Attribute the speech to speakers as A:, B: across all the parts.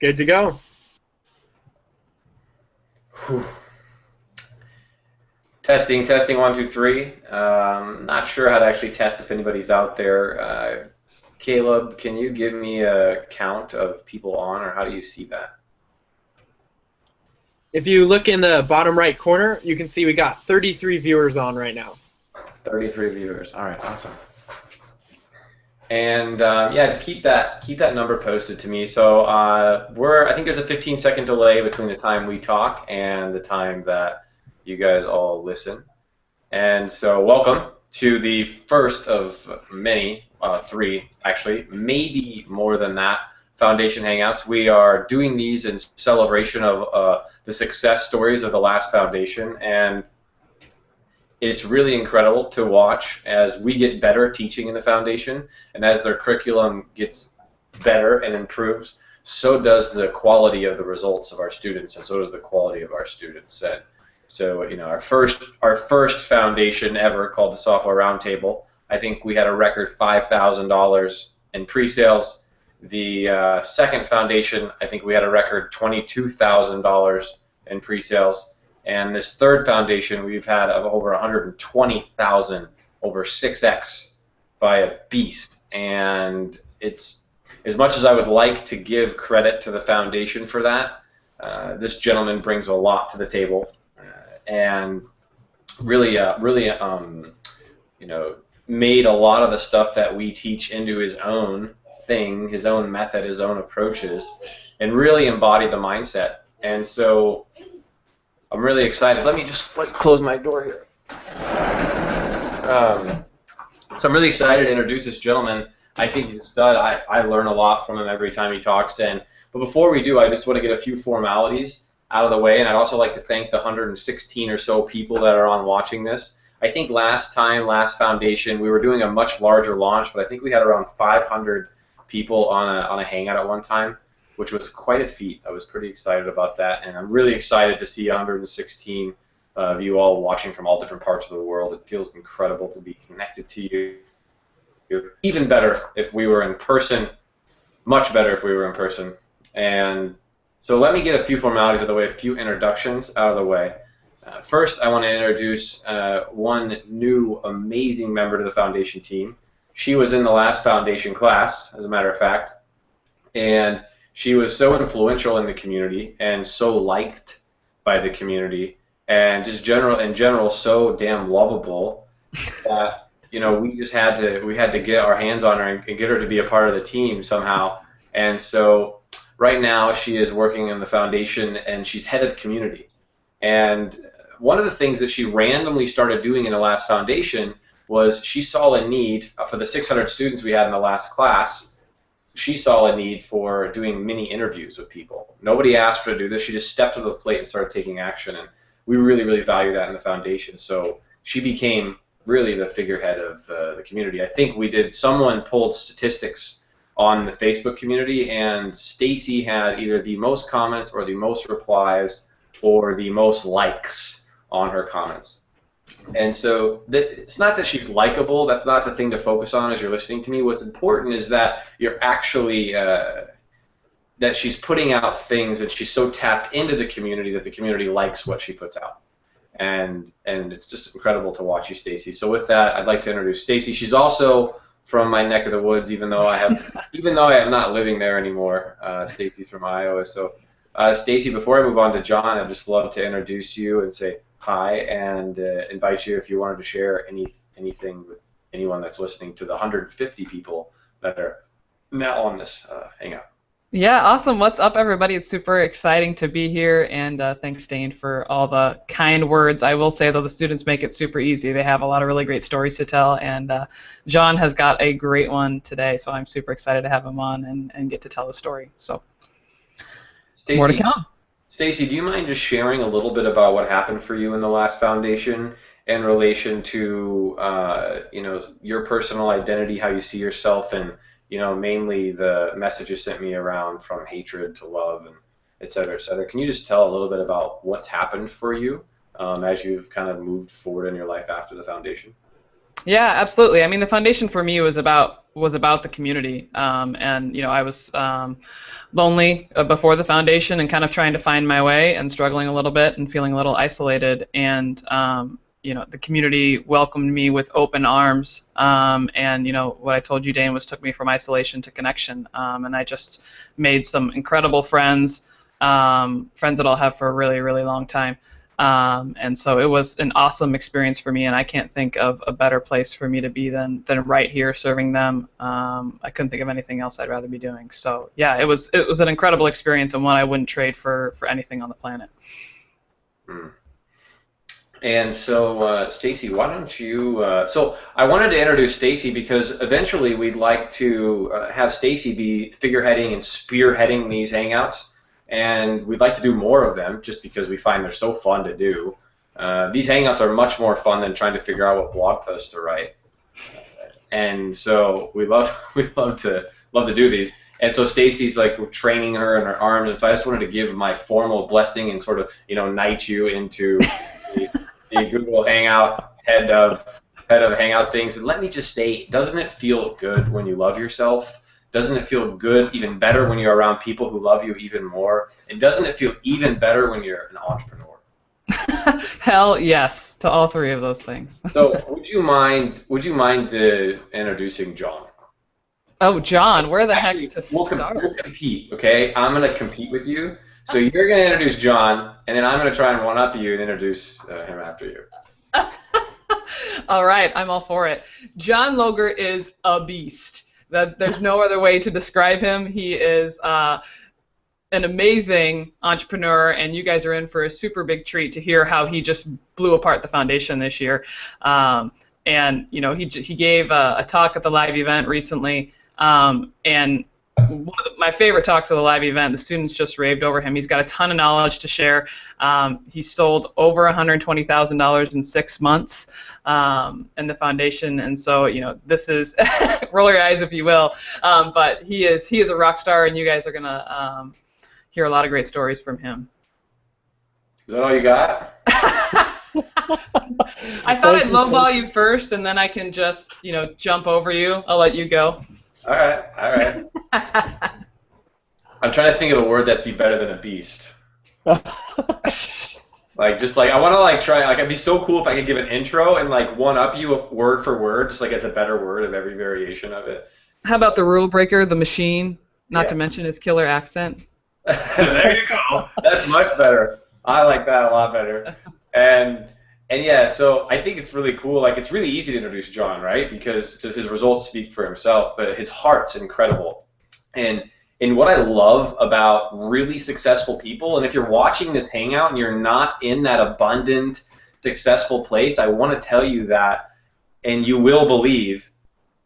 A: Good to go.
B: Whew. Testing, testing, one, two, three. Not sure how to actually test if anybody's out there. Caleb, can you give me a count of people on, or how do you see that?
A: If you look in the bottom right corner, you can see we got 33 viewers on right now.
B: 33 viewers. All right, awesome. And yeah, just keep that number posted to me. So I think there's a 15-second delay between the time we talk and the time that you guys all listen. And so welcome to the first of many, three actually, maybe more than that, Foundation Hangouts. We are doing these in celebration of the success stories of the last Foundation, and it's really incredible to watch as we get better teaching in the Foundation, and as their curriculum gets better and improves, so does the quality of the results of our students, and so does the quality of our students. And so, our first foundation ever, called the Software Roundtable, I think we had a record $5,000 in pre-sales. The second foundation, I think we had a record $22,000 in pre-sales. And this third foundation, we've had of over 120,000, over 6x by a beast. And it's, as much as I would like to give credit to the foundation for that, this gentleman brings a lot to the table, and really, made a lot of the stuff that we teach into his own thing, his own method, his own approaches, and really embodied the mindset. And so I'm really excited. Let me just close my door here. So I'm really excited to introduce this gentleman. I think he's a stud. I learn a lot from him every time he talks. But before we do, I just want to get a few formalities out of the way, and I'd also like to thank the 116 or so people that are on watching this. I think last Foundation, we were doing a much larger launch, but I think we had around 500 people on a Hangout at one time, which was quite a feat. I was pretty excited about that, and I'm really excited to see 116 of you all watching from all different parts of the world. It feels incredible to be connected to you. Even better if we were in person, much better if we were in person. And so let me get a few formalities out of the way, a few introductions out of the way. First, I want to introduce one new amazing member to the Foundation team. She was in the last Foundation class, as a matter of fact, and she was so influential in the community and so liked by the community, and just in general so damn lovable that we just had to get our hands on her and get her to be a part of the team somehow. And so right now she is working in the Foundation, and she's head of community. And one of the things that she randomly started doing in the last Foundation was she saw a need for the 600 students we had in the last class. She saw a need for doing mini interviews with people. Nobody asked her to do this. She just stepped to the plate and started taking action, and we really, really value that in the Foundation. So she became really the figurehead of the community. I think someone pulled statistics on the Facebook community, and Stacy had either the most comments or the most replies or the most likes on her comments. And so it's not that she's likable. That's not the thing to focus on as you're listening to me. What's important is that you're actually that she's putting out things, and she's so tapped into the community that the community likes what she puts out. And it's just incredible to watch you, Stacy. So with that, I'd like to introduce Stacy. She's also from my neck of the woods, even though I am not living there anymore. Stacy's from Iowa. So Stacy, before I move on to John, I'd just love to introduce you and say hi, and invite you if you wanted to share anything with anyone that's listening to the 150 people that are now on this Hangout.
C: Yeah, awesome. What's up, everybody? It's super exciting to be here, and thanks, Dane, for all the kind words. I will say, though, the students make it super easy. They have a lot of really great stories to tell, and John has got a great one today, so I'm super excited to have him on and get to tell the story. So,
B: Stacey,
C: more to come.
B: Stacy, do you mind just sharing a little bit about what happened for you in the last Foundation in relation to your personal identity, how you see yourself, and mainly the message you sent me around from hatred to love, and et cetera, et cetera. Can you just tell a little bit about what's happened for you as you've kind of moved forward in your life after the Foundation?
C: Yeah, absolutely. I mean, the Foundation for me was about was about the community. And I was lonely before the foundation and kind of trying to find my way and struggling a little bit and feeling a little isolated. And the community welcomed me with open arms. And what I told you, Dane, was took me from isolation to connection. And I just made some incredible friends, friends that I'll have for a really, really long time. And so it was an awesome experience for me, and I can't think of a better place for me to be than right here serving them. I couldn't think of anything else I'd rather be doing. So yeah, it was an incredible experience and one I wouldn't trade for anything on the planet.
B: And so, Stacy, why don't you? So I wanted to introduce Stacy because eventually we'd like to have Stacy be figureheading and spearheading these hangouts. And we'd like to do more of them just because we find they're so fun to do. These hangouts are much more fun than trying to figure out what blog post to write. And so we love to do these. And so Stacy's like training her in her arms, and so I just wanted to give my formal blessing and sort of knight you into the Google Hangout head of Hangout things. And let me just say, doesn't it feel good when you love yourself? Doesn't it feel good, even better, when you're around people who love you even more? And doesn't it feel even better when you're an entrepreneur?
C: Hell yes, to all three of those things.
B: So would you mind introducing John?
C: Oh, John, where the heck to
B: we'll
C: start?
B: We'll compete, okay? I'm going to compete with you. So you're going to introduce John, and then I'm going to try and one-up you and introduce him after you.
C: All right, I'm all for it. John Logar is a beast. There's no other way to describe him. He is an amazing entrepreneur, and you guys are in for a super big treat to hear how he just blew apart the foundation this year. And he gave a talk at the live event recently, and one of my favorite talks of the live event, the students just raved over him. He's got a ton of knowledge to share. He sold over $120,000 in 6 months in the foundation, and so this is roll your eyes if you will. But he is a rock star, and you guys are gonna hear a lot of great stories from him.
B: Is that all you got?
C: I thought I'd lowball you first, and then I can just jump over you. I'll let you go.
B: All right. I'm trying to think of a word that's be better than a beast. I want to try. It'd be so cool if I could give an intro and one up you word for word, just get the better word of every variation of it.
C: How about the rule breaker, the machine? Not to mention his killer accent.
B: There you go. That's much better. I like that a lot better. And yeah, so I think it's really cool. It's really easy to introduce John, right? Because just his results speak for himself, but his heart's incredible. And what I love about really successful people, and if you're watching this hangout and you're not in that abundant, successful place, I want to tell you that, and you will believe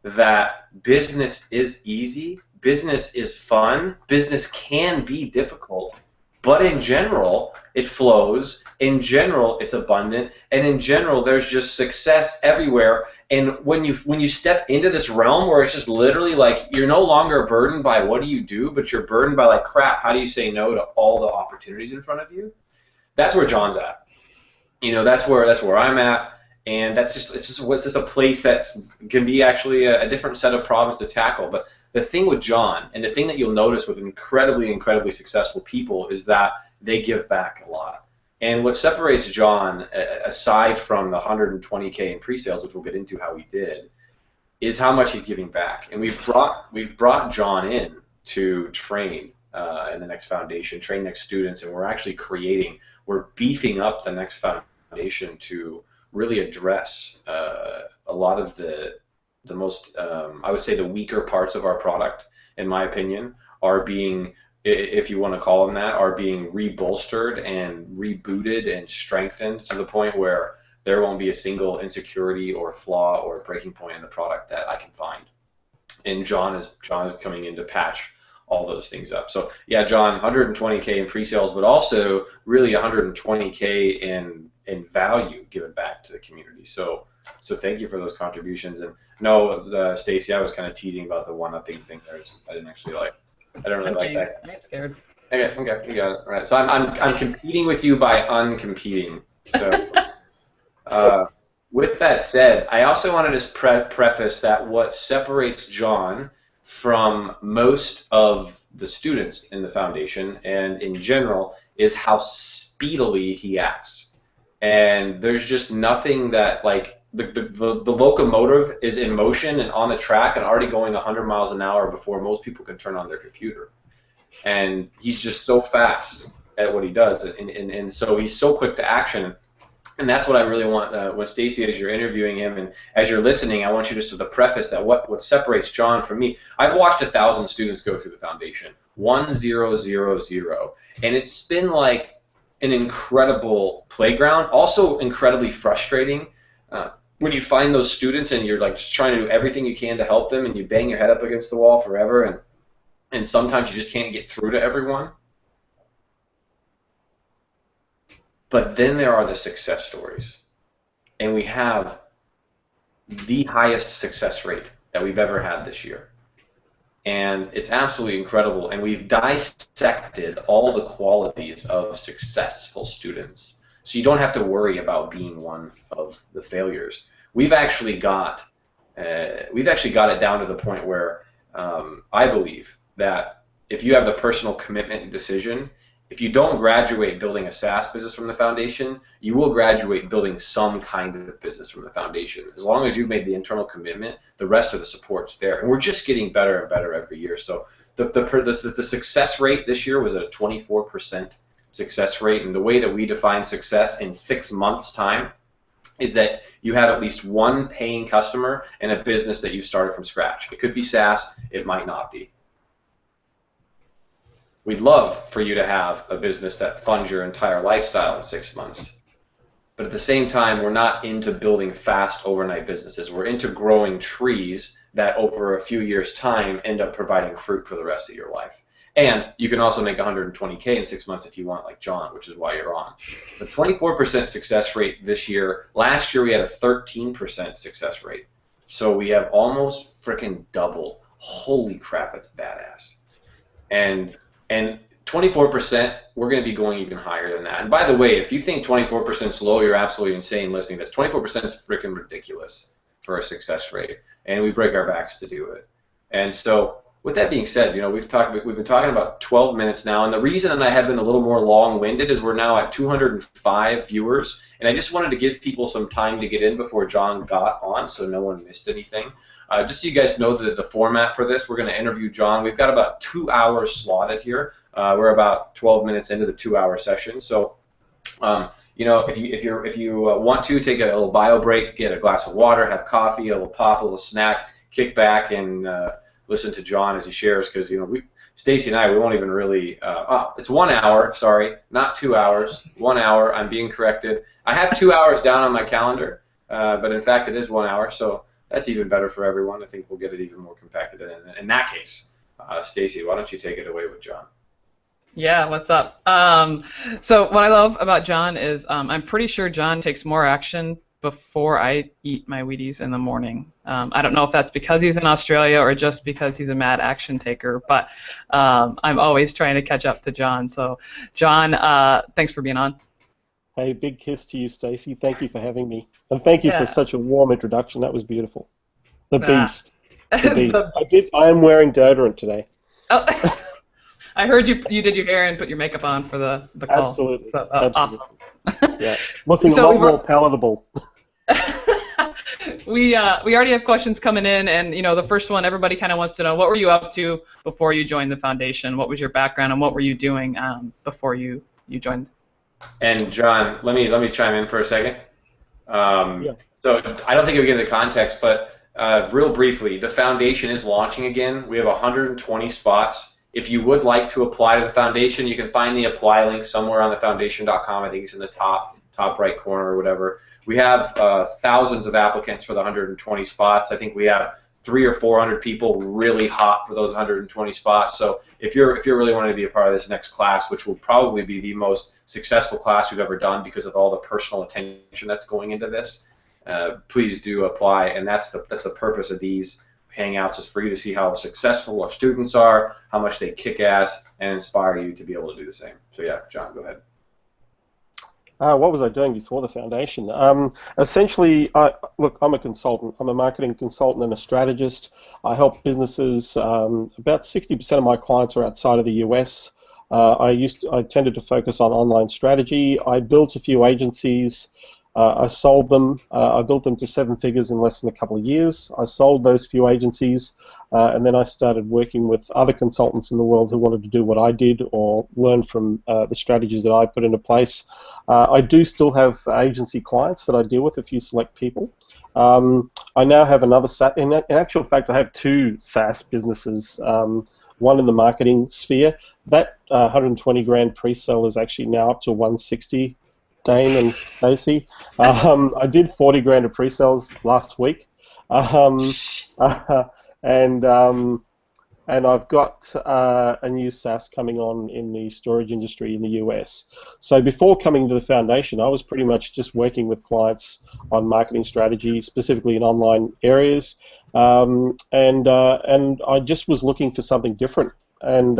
B: that business is easy, business is fun, business can be difficult, but in general, it flows. In general, it's abundant, and in general, there's just success everywhere. And when you step into this realm where it's just literally you're no longer burdened by what do you do, but you're burdened by crap, how do you say no to all the opportunities in front of you? That's where John's at. That's where I'm at, and it's just a place that can be actually a different set of problems to tackle. But the thing with John, and the thing that you'll notice with incredibly, incredibly successful people, is that they give back a lot. And what separates John, aside from the 120K in pre-sales, which we'll get into how he did, is how much he's giving back. And we've brought John in to train in the next foundation, train next students, and we're beefing up the next foundation to really address a lot of the most, I would say, the weaker parts of our product, in my opinion, are being, if you want to call them that, are being rebolstered and rebooted and strengthened to the point where there won't be a single insecurity or flaw or breaking point in the product that I can find. And John is coming in to patch all those things up. So yeah, John, 120K in pre-sales, but also really 120K in value given back to the community. So thank you for those contributions. And no, Stacy, I was kind of teasing about the one-upping thing there. I didn't actually I don't really like that.
C: I get scared.
B: Okay, you got it. All right. So I'm competing with you by uncompeting. So with that said, I also want to just preface that what separates John from most of the students in the foundation and in general is how speedily he acts. And there's just nothing that, like, the locomotive is in motion and on the track and already going 100 miles an hour before most people can turn on their computer. And he's just so fast at what he does, and so he's so quick to action. And that's what I really want when Stacy, as you're interviewing him and as you're listening, I want you just to preface that what separates John from me. I've watched 1,000 students go through the foundation, 1,000, and it's been like an incredible playground, also incredibly frustrating. When you find those students and you're like just trying to do everything you can to help them, and you bang your head up against the wall forever, and sometimes you just can't get through to everyone. But then there are the success stories, and we have the highest success rate that we've ever had this year. And it's absolutely incredible, and we've dissected all the qualities of successful students. So you don't have to worry about being one of the failures. We've actually got it down to the point where I believe that if you have the personal commitment and decision, if you don't graduate building a SaaS business from the foundation, you will graduate building some kind of business from the foundation. As long as you've made the internal commitment, the rest of the support's there. And we're just getting better and better every year. So the success rate this year was at a 24% success rate. And the way that we define success in 6 months' time is that you have at least one paying customer in a business that you started from scratch. It could be SaaS, it might not be. We'd love for you to have a business that funds your entire lifestyle in 6 months. But at the same time, we're not into building fast overnight businesses. We're into growing trees that over a few years' time end up providing fruit for the rest of your life. And you can also make 120K in 6 months if you want, like John, which is why you're on. The 24% success rate this year. Last year we had a 13% success rate. So we have almost freaking doubled. Holy crap, it's badass. And 24%, we're going to be going even higher than that. And by the way, if you think 24% is low, you're absolutely insane listening to this. 24% is freaking ridiculous for a success rate, and we break our backs to do it. And so, with that being said, you know, we've been talking about 12 minutes now, and the reason that I have been a little more long-winded is we're now at 205 viewers, and I just wanted to give people some time to get in before John got on, so no one missed anything. Just so you guys know the format for this, we're going to interview John. We've got about 2 hours slotted here. We're about 12 minutes into the 2-hour session, so you know, if you want to take a little bio break, get a glass of water, have coffee, a little pop, a little snack, kick back and listen to John as he shares, because you know Stacy and I, we won't even really. It's 1 hour. Sorry, not 2 hours. 1 hour. I'm being corrected. I have 2 hours down on my calendar, but in fact it is 1 hour. So that's even better for everyone. I think we'll get it even more compacted in that case. Stacy, why don't you take it away with John?
C: Yeah, what's up? So what I love about John is I'm pretty sure John takes more action before I eat my Wheaties in the morning. I don't know if that's because he's in Australia or just because he's a mad action taker, but I'm always trying to catch up to John. So, John, thanks for being on.
D: Hey, big kiss to you, Stacy. Thank you for having me. And thank you for such a warm introduction. That was beautiful. The beast. The beast. I am wearing deodorant today. Oh.
C: I heard you did your hair and put your makeup on for the call.
D: Absolutely.
C: So,
D: Absolutely.
C: Awesome.
D: Yeah. Looking a lot more palatable.
C: We already have questions coming in, and you know the first one, everybody kind of wants to know, what were you up to before you joined the foundation? What was your background, and what were you doing before you joined?
B: And John, let me chime in for a second.
D: Yeah.
B: So I don't think we give the context, but real briefly, the foundation is launching again. We have 120 spots. If you would like to apply to the foundation, you can find the apply link somewhere on thefoundation.com. I think it's in the top right corner or whatever. We have thousands of applicants for the 120 spots. I think we have 300 or 400 people really hot for those 120 spots. So if you're really wanting to be a part of this next class, which will probably be the most successful class we've ever done because of all the personal attention that's going into this, please do apply. And that's the purpose of these Hangouts, is for you to see how successful our students are, how much they kick ass, and inspire you to be able to do the same. So yeah, John, go ahead.
D: What was I doing before the foundation? Essentially, look, I'm a consultant. I'm a marketing consultant and a strategist. I help businesses. About 60% of my clients are outside of the US. I tended to focus on online strategy. I built a few agencies. I sold them. I built them to 7 figures in less than a couple of years. I sold those few agencies, and then I started working with other consultants in the world who wanted to do what I did or learn from the strategies that I put into place. I do still have agency clients that I deal with, a few select people. I now have another SaaS. In actual fact, I have 2 SaaS businesses. One in the marketing sphere. That 120 grand pre-sale is actually now up to 160. Dane and Stacey. I did 40 grand of pre-sales last week, and I've got a new SaaS coming on in the storage industry in the US. So before coming to the foundation, I was pretty much just working with clients on marketing strategy, specifically in online areas, and I just was looking for something different. And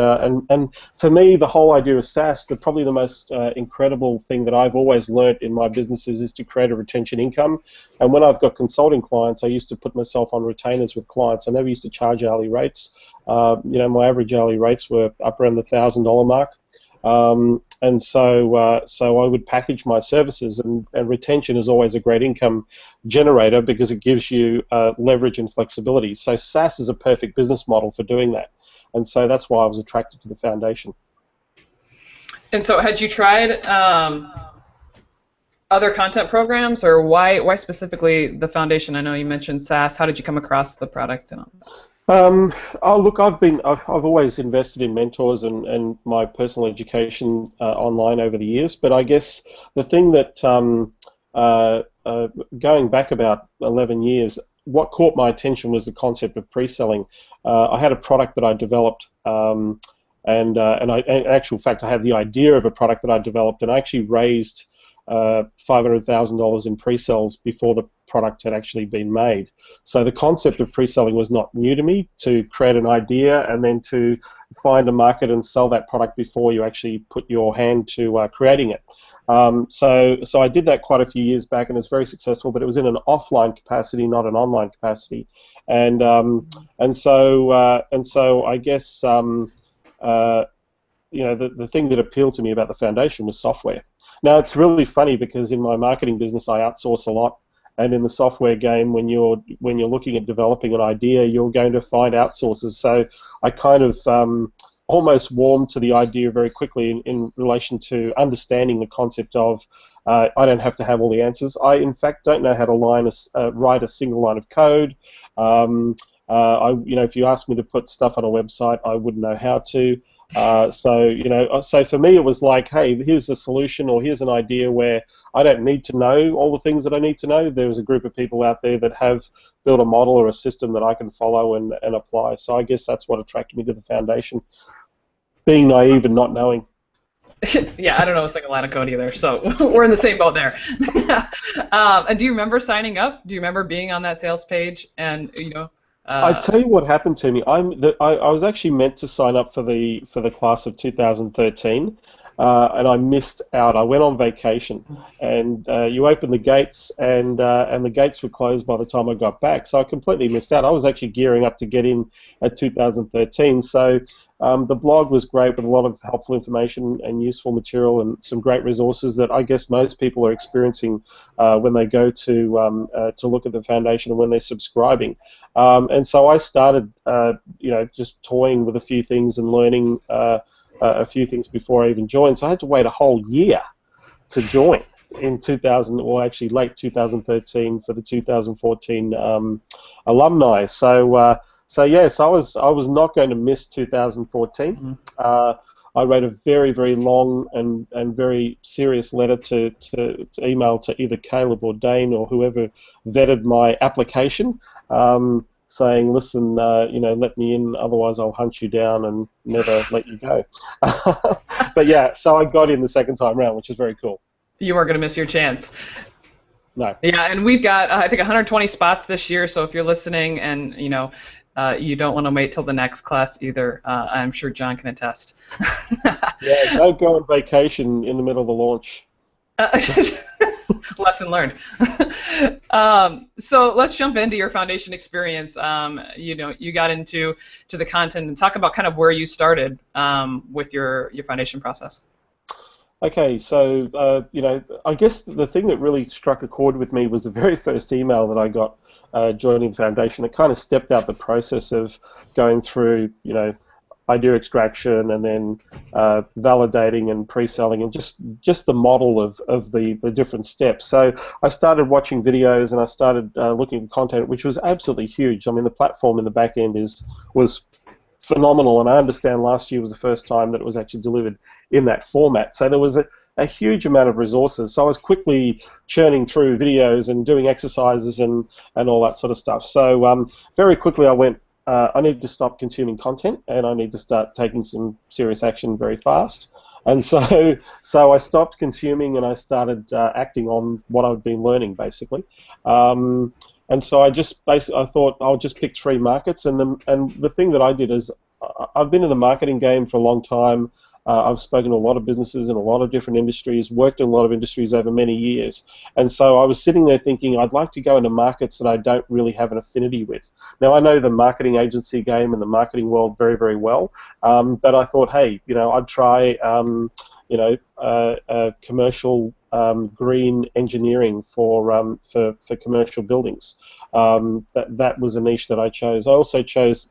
D: for me, the whole idea of SaaS, probably the most incredible thing that I've always learnt in my businesses is to create a retention income. And when I've got consulting clients, I used to put myself on retainers with clients. I never used to charge hourly rates. My average hourly rates were up around the $1,000 mark. And so I would package my services, and retention is always a great income generator because it gives you leverage and flexibility. So SaaS is a perfect business model for doing that. And so that's why I was attracted to the foundation.
C: And so had you tried other content programs, or why specifically the foundation? I know you mentioned SaaS. How did you come across the product and all that?
D: Look, I've always invested in mentors and my personal education online over the years. But I guess the thing that going back about 11 years, what caught my attention was the concept of pre-selling. I had a product that I developed, and in actual fact, I had the idea of a product that I developed, and I actually raised $500,000 in pre-sales before the product had actually been made. So the concept of pre-selling was not new to me, to create an idea and then to find a market and sell that product before you actually put your hand to creating it. So I did that quite a few years back, and it was very successful, but it was in an offline capacity, not an online capacity. And so I guess the thing that appealed to me about the foundation was software. Now it's really funny because in my marketing business I outsource a lot, and in the software game, when you're looking at developing an idea, you're going to find outsources. So I kind of almost warmed to the idea very quickly in relation to understanding the concept of I don't have to have all the answers. I, in fact, don't know how to write a single line of code. If you asked me to put stuff on a website, I wouldn't know how to. So for me, it was like, hey, here's a solution, or here's an idea where I don't need to know all the things that I need to know. There's a group of people out there that have built a model or a system that I can follow and apply. So I guess that's what attracted me to the foundation, being naive and not knowing.
C: Yeah, I don't know a single line of code either, so we're in the same boat there. And do you remember signing up? Do you remember being on that sales page? And
D: I tell you what happened to me. I was actually meant to sign up for the class of 2013, and I missed out. I went on vacation, and you opened the gates, and the gates were closed by the time I got back. So I completely missed out. I was actually gearing up to get in at 2013. So the blog was great with a lot of helpful information and useful material and some great resources that I guess most people are experiencing when they go to look at the foundation and when they're subscribing. And so I started, just toying with a few things and learning a few things before I even joined. So I had to wait a whole year to join in 2000, or actually late 2013 for the 2014 alumni. So yes, I was not going to miss 2014. Mm-hmm. I wrote a very, very long and very serious letter to email to either Caleb or Dane or whoever vetted my application, saying, listen, let me in, otherwise I'll hunt you down and never let you go. But yeah, so I got in the second time round, which is very cool.
C: You weren't going to miss your chance.
D: No.
C: Yeah, and we've got, I think, 120 spots this year, so if you're listening and, you don't want to wait till the next class either, I'm sure John can attest.
D: Yeah, don't go on vacation in the middle of the launch.
C: Uh, Lesson learned. So let's jump into your foundation experience. You got into the content and talk about kind of where you started with your foundation process.
D: Okay, so I guess the thing that really struck a chord with me was the very first email that I got joining the foundation. It kind of stepped out the process of going through, idea extraction and then validating and pre-selling and just the model of the different steps. So I started watching videos and I started looking at content, which was absolutely huge. I mean, the platform in the back end was phenomenal, and I understand last year was the first time that it was actually delivered in that format. So there was a huge amount of resources. So I was quickly churning through videos and doing exercises and all that sort of stuff. So very quickly I went, I need to stop consuming content and I need to start taking some serious action very fast. And so I stopped consuming and I started acting on what I'd been learning, basically. And so I thought I'll just pick 3 markets, and the thing that I did is I've been in the marketing game for a long time. I've spoken to a lot of businesses in a lot of different industries, worked in a lot of industries over many years, and so I was sitting there thinking I'd like to go into markets that I don't really have an affinity with. Now I know the marketing agency game and the marketing world very, very well, but I thought, hey, I'd try, commercial green engineering for commercial buildings. That was a niche that I chose. I also chose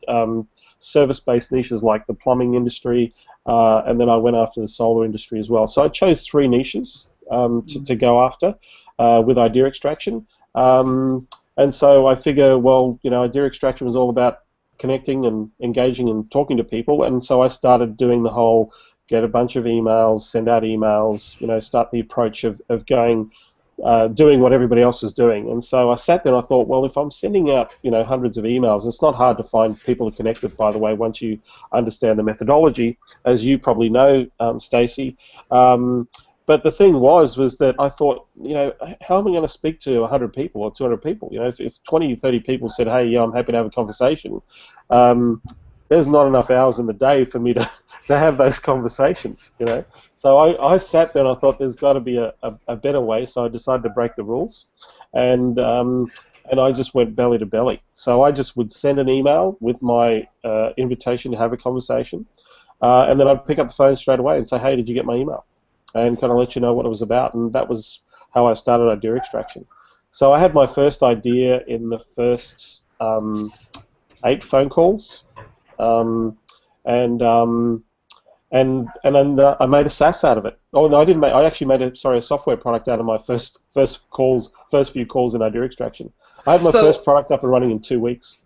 D: service-based niches like the plumbing industry, and then I went after the solar industry as well. So I chose 3 niches to go after with idea extraction. And so I figure, well, idea extraction was all about connecting and engaging and talking to people, and so I started doing the whole get a bunch of emails, send out emails, start the approach of going, doing what everybody else is doing. And so I sat there and I thought, well, if I'm sending out, hundreds of emails, it's not hard to find people to connect with, by the way, once you understand the methodology, as you probably know, Stacey. But the thing was that I thought, how am I going to speak to 100 people or 200 people? If 20, 30 people said, hey, yeah, I'm happy to have a conversation, there's not enough hours in the day for me to have those conversations, So I sat there and I thought there's got to be a better way, so I decided to break the rules, and I just went belly to belly. So I just would send an email with my invitation to have a conversation, and then I'd pick up the phone straight away and say, hey, did you get my email? And kind of let you know what it was about, and that was how I started idea extraction. So I had my first idea in the first 8 phone calls. And then I made a SaaS out of it. Oh no, I didn't make. I actually made a software product out of my first few calls in idea extraction. I had my first product up and running in 2 weeks.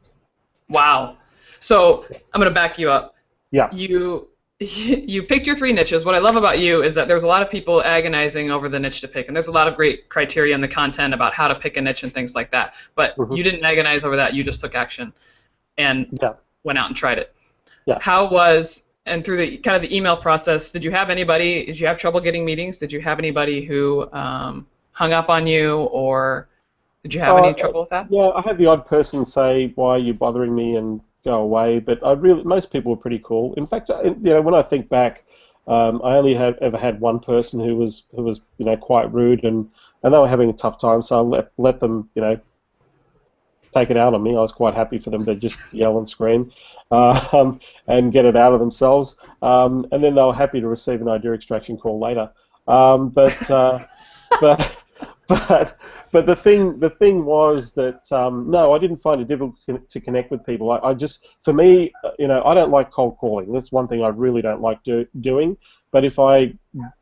C: Wow. So I'm going to back you up.
D: Yeah.
C: You picked your 3 niches. What I love about you is that there's a lot of people agonizing over the niche to pick, and there's a lot of great criteria in the content about how to pick a niche and things like that. But you didn't agonize over that. You just took action and went out and tried it.
D: Yeah.
C: And through the kind of the email process, did you have trouble getting meetings? Did you have anybody who hung up on you, or did you have any trouble with that?
D: Yeah, I had the odd person say, why are you bothering me, and go away, but most people were pretty cool. In fact, when I think back, I only ever had one person who was quite rude, and they were having a tough time, so I let them take it out on me. I was quite happy for them to just yell and scream and get it out of themselves, and then they were happy to receive an idea extraction call later. But the thing was that no, I didn't find it difficult to connect with people. For me, I don't like cold calling. That's one thing I really don't like doing. But if I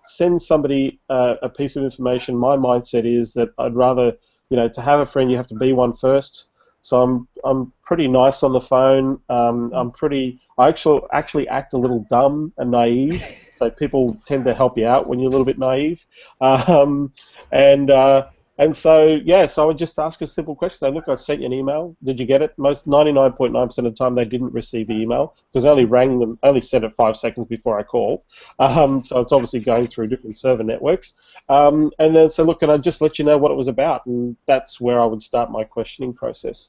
D: send somebody a piece of information, my mindset is that I'd rather, to have a friend, you have to be one first. So I'm pretty nice on the phone. I actually act a little dumb and naive. So people tend to help you out when you're a little bit naive. And so I would just ask a simple question. Say, look, I sent you an email. Did you get it? Most 99.9% of the time they didn't receive the email because I only sent it 5 seconds before I called. So it's obviously going through different server networks. And then so look, and I just let you know what it was about, and that's where I would start my questioning process.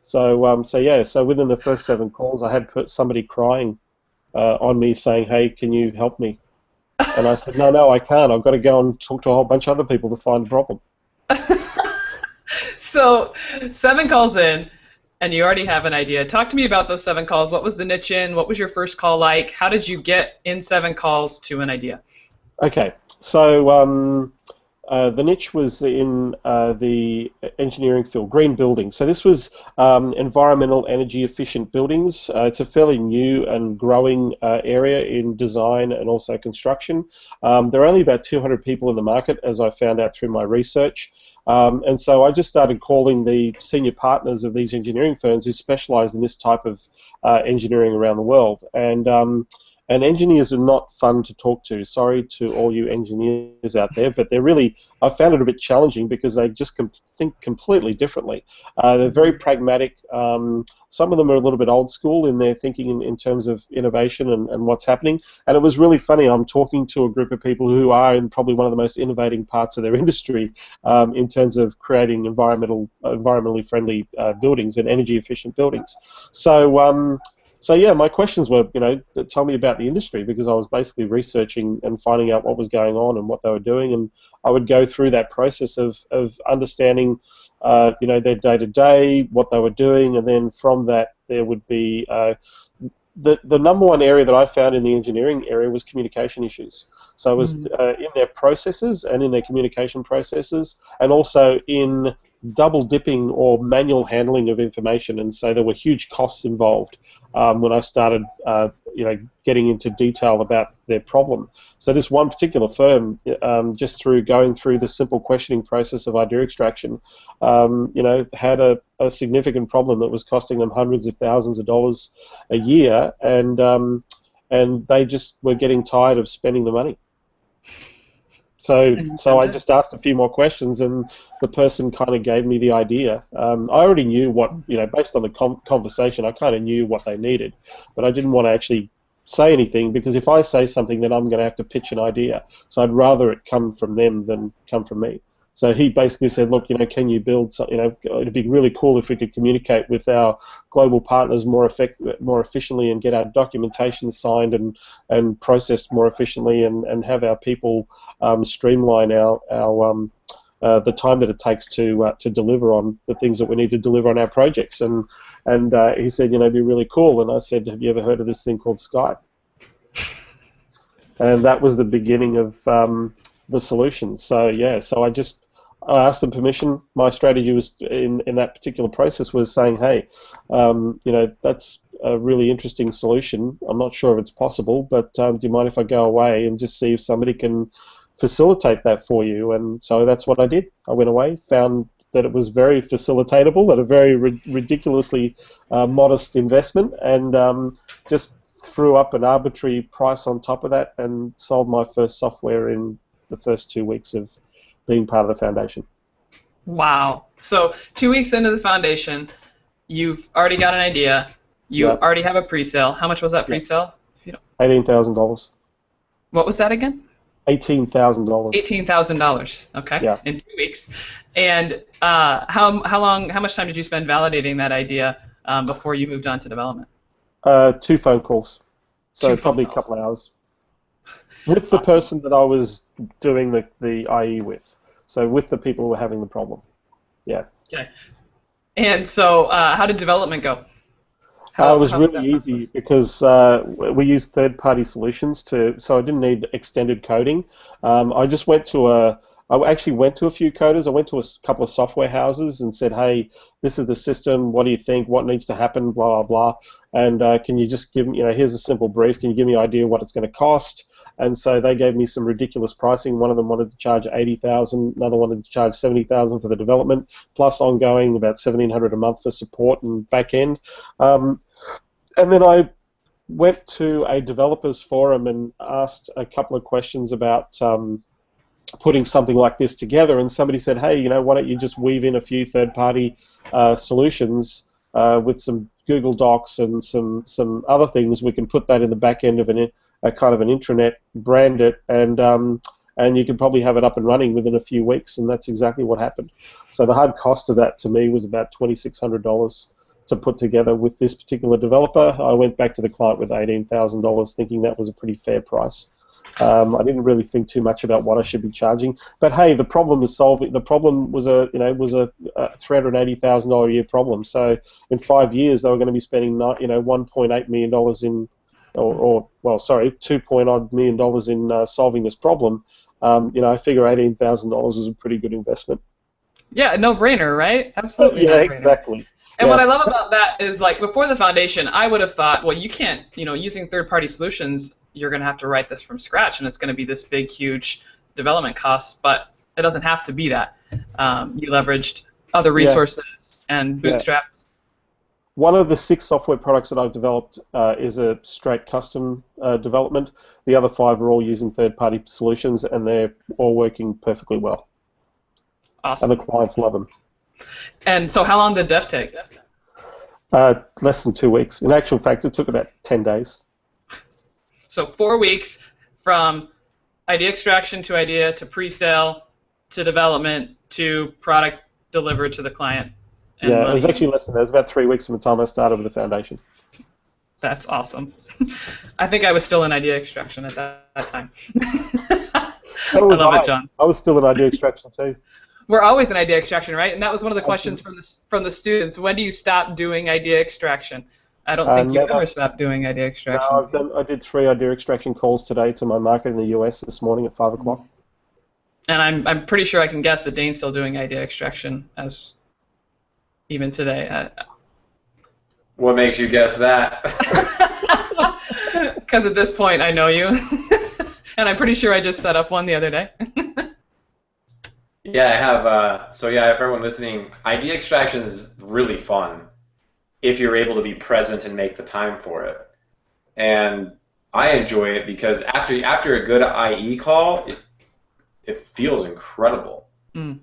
D: So within the first 7 calls, I had somebody crying on me saying, hey, can you help me? And I said, no, I can't. I've got to go and talk to a whole bunch of other people to find the problem.
C: So 7 calls in, and you already have an idea. Talk to me about those 7 calls. What was the niche in? What was your first call like? How did you get in 7 calls to an idea?
D: Okay, so the niche was in the engineering field, green buildings. So this was environmental energy efficient buildings. It's a fairly new and growing area in design and also construction. There are only about 200 people in the market, as I found out through my research. And so I just started calling the senior partners of these engineering firms who specialize in this type of engineering around the world. And engineers are not fun to talk to. Sorry to all you engineers out there, but they're really, I found it a bit challenging because they just think completely differently. They're very pragmatic. Some of them are a little bit old school in their thinking in terms of innovation and what's happening. And it was really funny. I'm talking to a group of people who are in probably one of the most innovating parts of their industry in terms of creating environmentally friendly buildings and energy efficient buildings. So yeah, my questions were, tell me about the industry, because I was basically researching and finding out what was going on and what they were doing, and I would go through that process of understanding, their day-to-day, what they were doing, and then from that there would be the number one area that I found in the engineering area was communication issues. So it was in their processes and in their communication processes, and also in double dipping or manual handling of information, and so there were huge costs involved when I started, getting into detail about their problem. So this one particular firm, just through going through the simple questioning process of idea extraction, had a significant problem that was costing them hundreds of thousands of dollars a year, and they just were getting tired of spending the money. So I just asked a few more questions, and the person kind of gave me the idea. I already knew what, based on the conversation, I kind of knew what they needed, but I didn't want to actually say anything, because if I say something, then I'm going to have to pitch an idea. So I'd rather it come from them than come from me. So he basically said, look, can you build something? It'd be really cool if we could communicate with our global partners more efficiently, and get our documentation signed and processed more efficiently, and have our people streamline our the time that it takes to deliver on the things that we need to deliver on our projects. And he said, it'd be really cool. And I said, have you ever heard of this thing called Skype? And that was the beginning of the solution. So yeah, so I asked them permission. My strategy was in that particular process was saying, hey, that's a really interesting solution. I'm not sure if it's possible, but do you mind if I go away and just see if somebody can facilitate that for you? And so that's what I did. I went away, found that it was very facilitatable at a very ridiculously modest investment, and just threw up an arbitrary price on top of that and sold my first software in the first 2 weeks of being part of the foundation.
C: Wow. So 2 weeks into the foundation, you've already got an idea. You already have a pre-sale. How much was that pre-sale?
D: $18,000.
C: What was that again?
D: $18,000.
C: $18,000. Okay.
D: Yeah.
C: In 2 weeks. And how much time did you spend validating that idea before you moved on to development?
D: 2 phone calls. So probably a couple of hours. With the person that I was doing the IE with. So with the people who were having the problem. Yeah.
C: Okay. And so how did development go?
D: It was really easy because we used third-party solutions so I didn't need extended coding. I actually went to a few coders. I went to a couple of software houses and said, hey, this is the system. What do you think? What needs to happen? Blah, blah, blah. And can you just give me, here's a simple brief. Can you give me an idea what it's going to cost? And so they gave me some ridiculous pricing. One of them wanted to charge $80,000. Another wanted to charge $70,000 for the development, plus ongoing about $1,700 a month for support and back end. And then I went to a developers forum and asked a couple of questions about putting something like this together, and somebody said, hey, why don't you just weave in a few third-party solutions with some Google Docs and some other things. We can put that in the back end of a kind of an intranet, brand it, and you can probably have it up and running within a few weeks, and that's exactly what happened. So the hard cost of that to me was about $2,600 to put together with this particular developer. I went back to the client with $18,000 thinking that was a pretty fair price. I didn't really think too much about what I should be charging. But hey, the problem is solving. The problem was a $380,000 a year problem. So in 5 years, they were going to be spending $1.8 million in, $2 million in solving this problem. I figure $18,000 was a pretty good investment.
C: Yeah, no brainer, right? Absolutely.
D: Yeah,
C: no brainer.
D: exactly.
C: And what I love about that is, like, before the foundation, I would have thought, well, you can't, using third-party solutions, you're going to have to write this from scratch, and it's going to be this big, huge development cost, but it doesn't have to be that. You leveraged other resources and bootstrapped.
D: One of the 6 software products that I've developed is a straight custom development. The other 5 are all using third-party solutions, and they're all working perfectly well.
C: Awesome.
D: And the clients love them.
C: And so how long did Dev take?
D: Less than 2 weeks. In actual fact, it took about 10 days.
C: So 4 weeks from idea extraction to idea to pre-sale to development to product delivered to the client. And
D: it
C: money.
D: was actually less than that. It was about 3 weeks from the time I started with the foundation.
C: That's awesome. I think I was still in idea extraction at that time.
D: So was
C: I love it, John.
D: I was still in idea extraction too.
C: We're always in idea extraction, right? And that was one of the questions from the students. When do you stop doing idea extraction? I don't think you ever stopped doing idea extraction.
D: No, I did 3 idea extraction calls today to my market in the US this morning at 5 o'clock.
C: And I'm pretty sure I can guess that Dane's still doing idea extraction as even today.
B: What makes you guess that?
C: Because at this point I know you, and I'm pretty sure I just set up one the other day.
B: Yeah, I have. For everyone listening, idea extraction is really fun if you're able to be present and make the time for it. And I enjoy it because after a good IE call, it feels incredible.
C: Mm.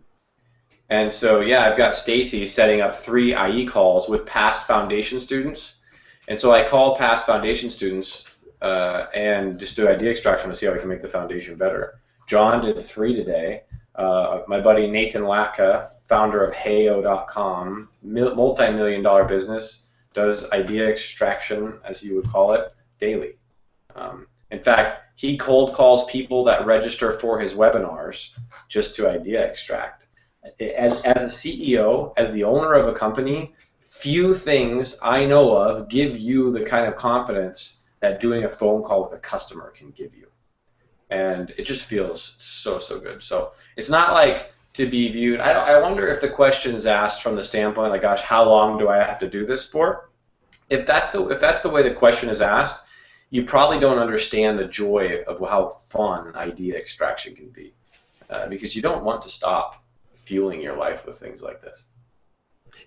B: And so, I've got Stacy setting up 3 IE calls with past foundation students. And so I call past foundation students and just do idea extraction to see how we can make the foundation better. John did 3 today. My buddy Nathan Latka, founder of Heyo.com, multi-million-dollar business, does idea extraction, as you would call it, daily. In fact, he cold calls people that register for his webinars just to idea extract. As a CEO, as the owner of a company, few things I know of give you the kind of confidence that doing a phone call with a customer can give you. And it just feels so good. So it's not like to be viewed. I wonder if the question is asked from the standpoint like, gosh, how long do I have to do this for? If that's the way the question is asked, you probably don't understand the joy of how fun idea extraction can be, because you don't want to stop fueling your life with things like this.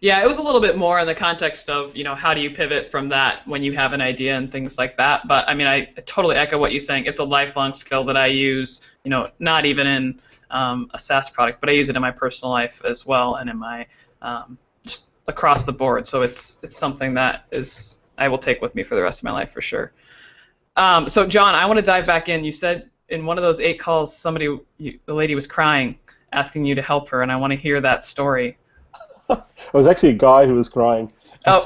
C: Yeah, it was a little bit more in the context of, how do you pivot from that when you have an idea and things like that. But, I mean, I totally echo what you're saying. It's a lifelong skill that I use, not even in a SaaS product, but I use it in my personal life as well and in my just across the board. So it's something that I will take with me for the rest of my life for sure. So, John, I want to dive back in. You said in one of those 8 calls, the lady was crying, asking you to help her, and I want to hear that story.
D: It was actually a guy who was crying.
C: Oh.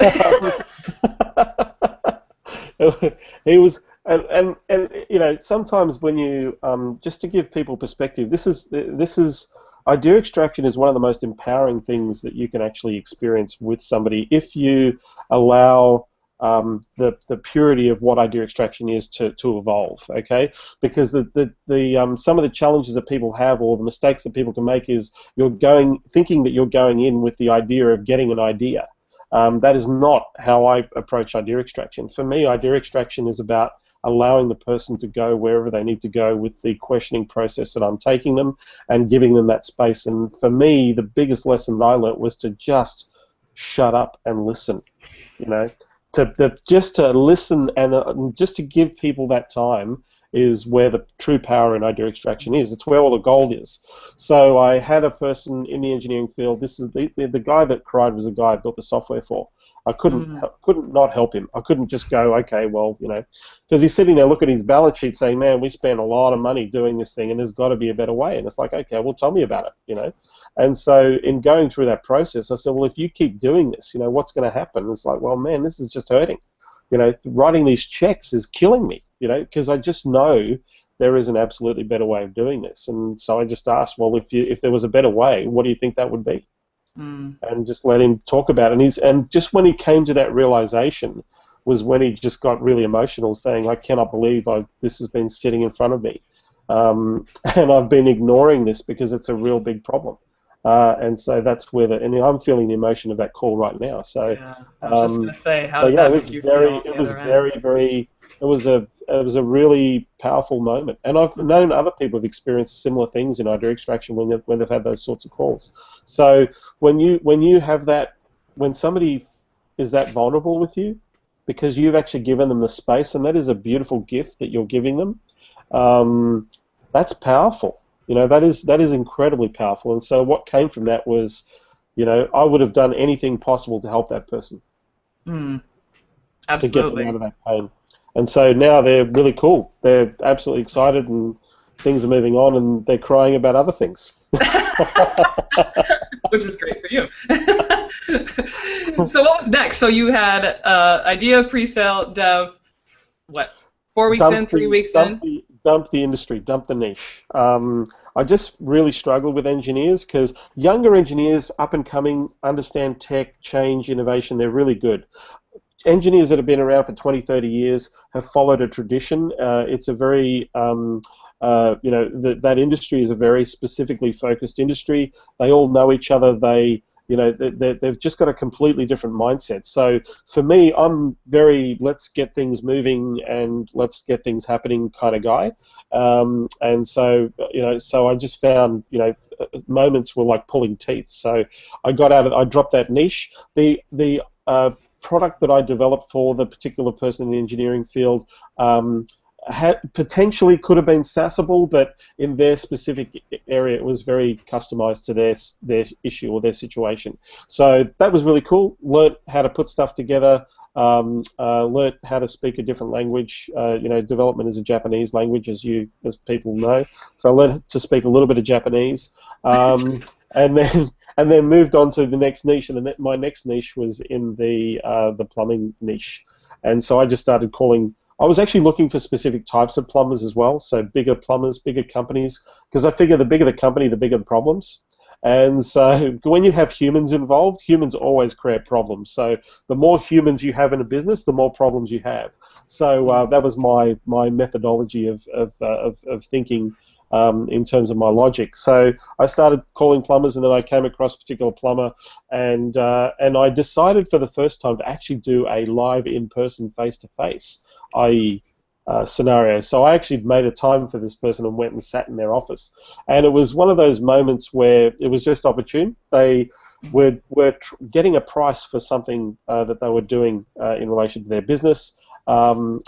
D: He was, and sometimes when you just to give people perspective, this is idea extraction is one of the most empowering things that you can actually experience with somebody if you allow the purity of what idea extraction is to evolve, okay? Because some of the challenges that people have or the mistakes that people can make is thinking that you're going in with the idea of getting an idea. That is not how I approach idea extraction. For me, idea extraction is about allowing the person to go wherever they need to go with the questioning process that I'm taking them and giving them that space. And for me, the biggest lesson that I learned was to just shut up and listen, just to listen and just to give people that time is where the true power in idea extraction is. It's where all the gold is. So I had a person in the engineering field. This is the guy that cried was the guy I built the software for. I couldn't not help him. I couldn't just go, okay, well, because he's sitting there looking at his balance sheet saying, man, we spent a lot of money doing this thing and there's got to be a better way. And it's like, okay, well, tell me about it, And so in going through that process, I said, well, if you keep doing this, what's going to happen? And it's like, well, man, this is just hurting. Writing these checks is killing me, because I just know there is an absolutely better way of doing this. And so I just asked, well, if there was a better way, what do you think that would be? And just let him talk about it. And just when he came to that realization was when he just got really emotional, saying, I cannot believe this has been sitting in front of me. And I've been ignoring this because it's a real big problem. And so that's where and I'm feeling the emotion of that call right now. So
C: Yeah, I was just going to say, how did
D: yeah,
C: that make you feel?
D: It was a really powerful moment. And I've known other people have experienced similar things in idea extraction when they've had those sorts of calls. So when you have that, when somebody is that vulnerable with you, because you've actually given them the space, and that is a beautiful gift that you're giving them. That's powerful. That is incredibly powerful. And so what came from that was, I would have done anything possible to help that person.
C: Absolutely.
D: To get them out of that pain. And so now they're really cool. They're absolutely excited, and things are moving on, and they're crying about other things.
C: Which is great for you. So what was next? So you had idea, pre-sale, dev, what? 4 weeks in, 3 weeks in?
D: Dump the industry, dump the niche. I just really struggled with engineers because younger engineers, up and coming, understand tech, change, innovation. They're really good. Engineers that have been around for 20, 30 years have followed a tradition. It's a very, that industry is a very specifically focused industry. They all know each other. They've just got a completely different mindset. So for me, I'm very let's get things moving and let's get things happening kind of guy. And so so I just found moments were like pulling teeth. So I dropped that niche. The product that I developed for the particular person in the engineering field potentially could have been SaaSable, but in their specific area it was very customized to their issue or their situation. So that was really cool. Learned how to put stuff together, learned how to speak a different language. Development is a Japanese language, as people know. So I learned to speak a little bit of Japanese. And then moved on to the next niche, and my next niche was in the plumbing niche, and so I just started calling. I was actually looking for specific types of plumbers as well, so bigger plumbers, bigger companies, because I figure the bigger the company, the bigger the problems. And so when you have humans involved, humans always create problems. So the more humans you have in a business, the more problems you have. So that was my methodology of thinking. In terms of my logic. So I started calling plumbers, and then I came across a particular plumber, and I decided for the first time to actually do a live in-person face-to-face, i.e. Scenario. So I actually made a time for this person and went and sat in their office. And it was one of those moments where it was just opportune. They were getting a price for something that they were doing in relation to their business, and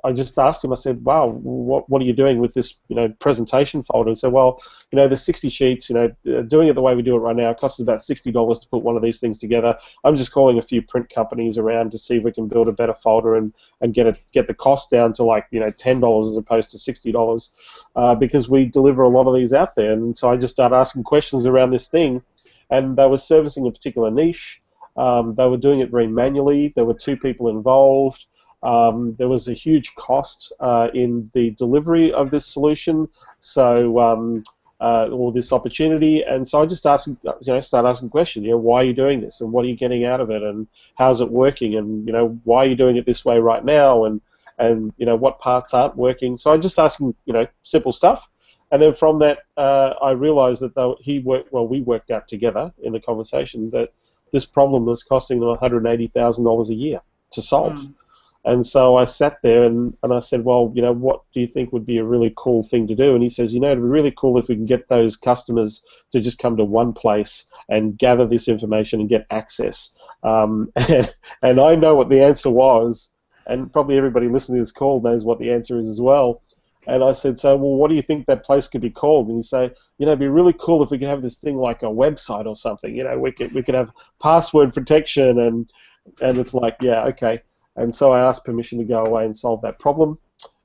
D: I just asked him. I said, "Wow, what are you doing with this, presentation folder?" And said, "Well, there's 60 sheets. Doing it the way we do it right now, it costs about $60 to put one of these things together. I'm just calling a few print companies around to see if we can build a better folder and get the cost down to like $10 as opposed to $60 because we deliver a lot of these out there." And so I just started asking questions around this thing, and they were servicing a particular niche. They were doing it very manually. There were 2 people involved. There was a huge cost in the delivery of this solution, or this opportunity, and so I just started asking questions. Why are you doing this, and what are you getting out of it, and how's it working, and why are you doing it this way right now, and what parts aren't working. So I just asking simple stuff, and then from that I realized that we worked out together in the conversation that this problem was costing them $180,000 a year to solve. And so I sat there and I said, well, what do you think would be a really cool thing to do? And he says, it'd be really cool if we can get those customers to just come to one place and gather this information and get access. And I know what the answer was, and probably everybody listening to this call knows what the answer is as well. And I said, so, well, what do you think that place could be called? And he said, it'd be really cool if we could have this thing like a website or something. We could have password protection, and it's like, yeah, okay. And so I asked permission to go away and solve that problem,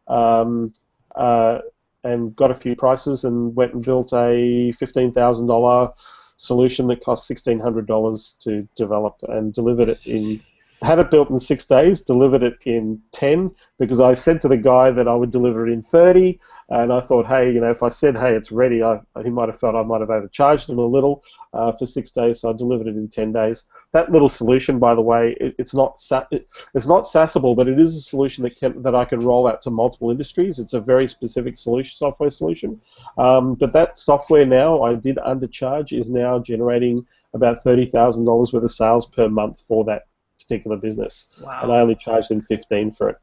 D: and got a few prices and went and built a $15,000 solution that cost $1,600 to develop and delivered it in had it built in 6 days, delivered it in 10, because I said to the guy that I would deliver it in 30, and I thought, hey, if I said, hey, it's ready, he might have felt I might have overcharged him a little for 6 days, so I delivered it in 10 days. That little solution, by the way, it's not SaaSable, but it is a solution that I can roll out to multiple industries. It's a very specific software solution. But that software now, I did undercharge, is now generating about $30,000 worth of sales per month for that particular business.
C: Wow.
D: And I only charged them 15 for it.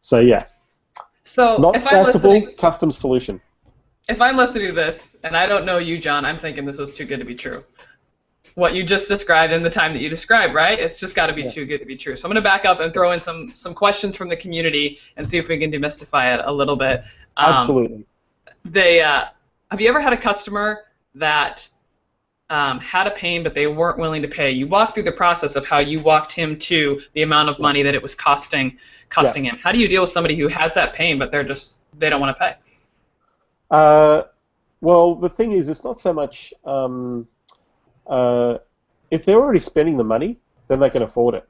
D: So yeah.
C: So
D: Not
C: if I'm
D: SaaSable, custom solution.
C: If I'm listening to this, and I don't know you, John, I'm thinking this was too good to be true. What you just described in the time that you described, right? It's just got to be too good to be true. So I'm going to back up and throw in some questions from the community and see if we can demystify it a little bit.
D: Absolutely.
C: Have you ever had a customer that had a pain but they weren't willing to pay? You walked through the process of how you walked him to the amount of money that it was costing him. How do you deal with somebody who has that pain but they don't want to pay?
D: Well, the thing is, it's not so much if they're already spending the money, then they can afford it.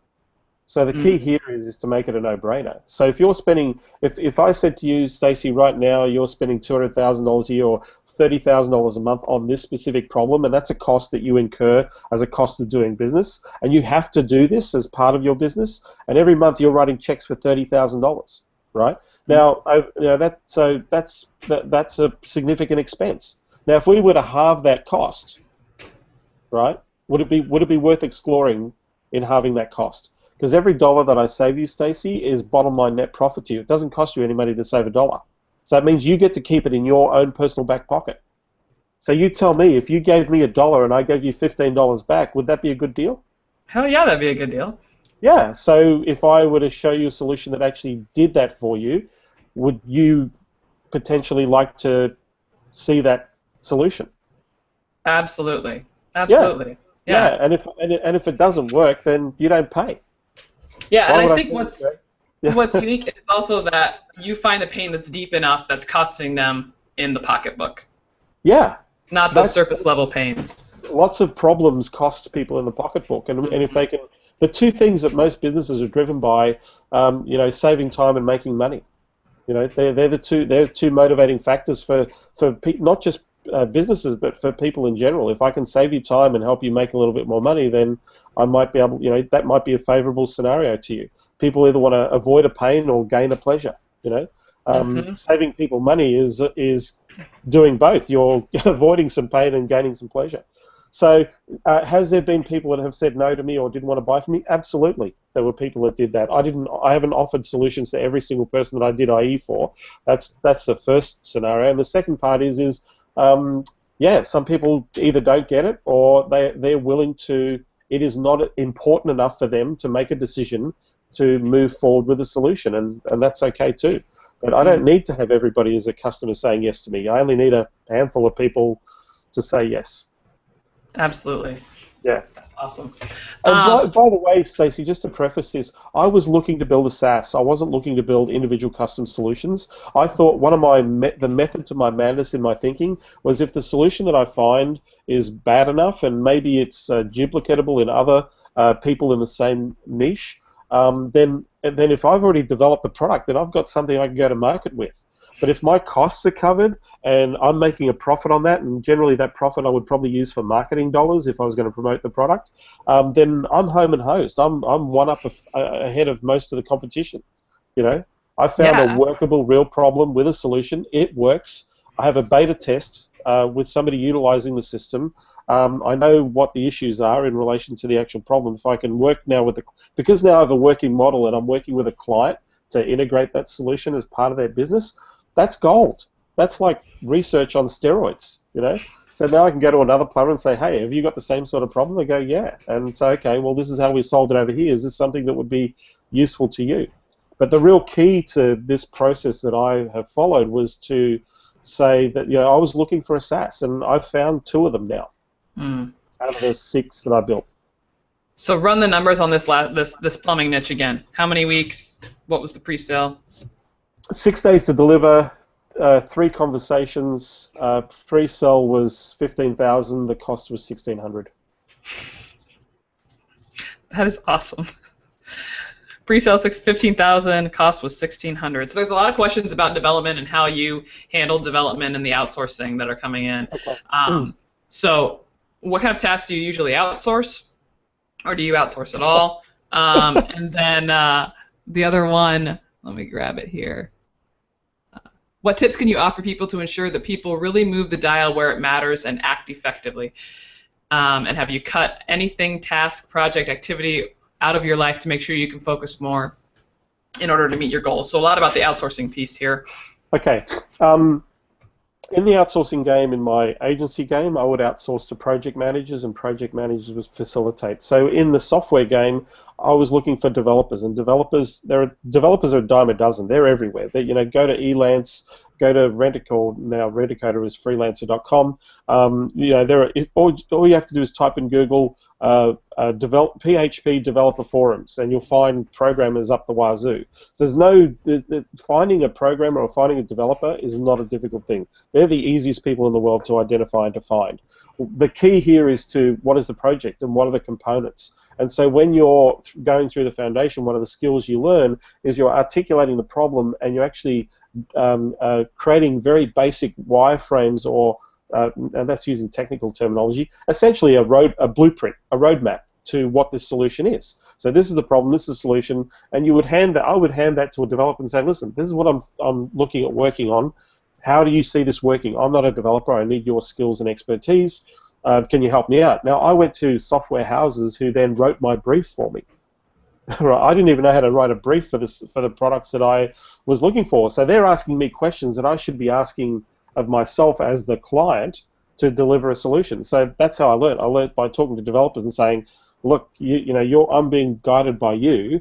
D: So the key here is to make it a no-brainer. So if you're spending, if I said to you, Stacey, right now you're spending $200,000 a year or $30,000 a month on this specific problem, and that's a cost that you incur as a cost of doing business, and you have to do this as part of your business, and every month you're writing checks for $30,000, right? Now, that's a significant expense. Now, if we were to halve that cost, right, would it be worth exploring in halving that cost? Because every dollar that I save you, Stacey, is bottom line net profit to you. It doesn't cost you any money to save a dollar. So that means you get to keep it in your own personal back pocket. So you tell me, if you gave me $1 and I gave you $15 back, would that be a good deal?
C: Hell yeah, that'd be a good deal.
D: Yeah, so if I were to show you a solution that actually did that for you, would you potentially like to see that solution?
C: Absolutely. Absolutely.
D: Yeah. And if it doesn't work, then you don't pay.
C: Yeah, and I think what's unique is also that you find the pain that's deep enough that's costing them in the pocketbook.
D: Yeah.
C: Not those surface level pains.
D: Lots of problems cost people in the pocketbook, and if they can, the two things that most businesses are driven by, saving time and making money. They're the two motivating factors for not just businesses, but for people in general. If I can save you time and help you make a little bit more money, then I might be able, that might be a favorable scenario to you. People either want to avoid a pain or gain a pleasure. Saving people money is doing both. You're avoiding some pain and gaining some pleasure. So, has there been people that have said no to me or didn't want to buy from me? Absolutely, there were people that did that. I haven't offered solutions to every single person that I did IE for. That's the first scenario, and the second part is some people either don't get it or they're willing to. It is not important enough for them to make a decision to move forward with a solution, and that's okay too. But I don't need to have everybody as a customer saying yes to me. I only need a handful of people to say yes.
C: Absolutely.
D: Yeah.
C: That's awesome.
D: And by the way, Stacey, just to preface this, I was looking to build a SaaS. I wasn't looking to build individual custom solutions. I thought one of the method to my madness in my thinking was if the solution that I find is bad enough and maybe it's duplicatable in other people in the same niche, then if I've already developed the product, then I've got something I can go to market with. But if my costs are covered and I'm making a profit on that, and generally that profit I would probably use for marketing dollars if I was going to promote the product, then I'm home and host. I'm one up ahead of most of the competition. I found a workable, real problem with a solution. It works. I have a beta test with somebody utilizing the system. I know what the issues are in relation to the actual problem. If I can work now because now I have a working model and I'm working with a client to integrate that solution as part of their business, that's gold. That's like research on steroids, So now I can go to another plumber and say, hey, have you got the same sort of problem? They go, yeah. And say, okay, well, this is how we solved it over here. Is this something that would be useful to you? But the real key to this process that I have followed was to say that, I was looking for a SaaS, and I've found 2 of them now out of the 6 that I built.
C: So run the numbers on this plumbing niche again. How many weeks? What was the pre-sale?
D: 6 days to deliver, 3 conversations. Pre-sale was $15,000. The cost was $1,600.
C: That is awesome. Pre-sale 15,000, cost was 1,600. So there's a lot of questions about development and how you handle development and the outsourcing that are coming in.
D: Okay.
C: So what kind of tasks do you usually outsource, or do you outsource at all? And then the other one, let me grab it here. What tips can you offer people to ensure that people really move the dial where it matters and act effectively? And have you cut anything, task, project, activity out of your life to make sure you can focus more in order to meet your goals? So a lot about the outsourcing piece here.
D: Okay. In the outsourcing game, in my agency game, I would outsource to project managers, and project managers would facilitate. So in the software game, I was looking for developers, and developers are a dime a dozen. They're everywhere. Go to Elance, go to Rent-A-Core. Now Rent-A-Core is freelancer.com. All you have to do is type in Google PHP developer forums, and you'll find programmers up the wazoo. So finding a programmer or finding a developer is not a difficult thing. They're the easiest people in the world to identify and to find. The key here is to what is the project and what are the components. And so when you're going through the foundation, one of the skills you learn is you're articulating the problem, and you're actually creating very basic wireframes, or and that's using technical terminology, essentially a blueprint, a roadmap to what this solution is. So this is the problem, this is the solution, and I would hand that to a developer and say, listen, this is what I'm looking at working on. How do you see this working? I'm not a developer, I need your skills and expertise. Can you help me out? Now, I went to software houses who then wrote my brief for me. Right, I didn't even know how to write a brief for the products that I was looking for. So they're asking me questions that I should be asking of myself as the client to deliver a solution. So that's how I learned. I learned by talking to developers and saying, look, I'm being guided by you.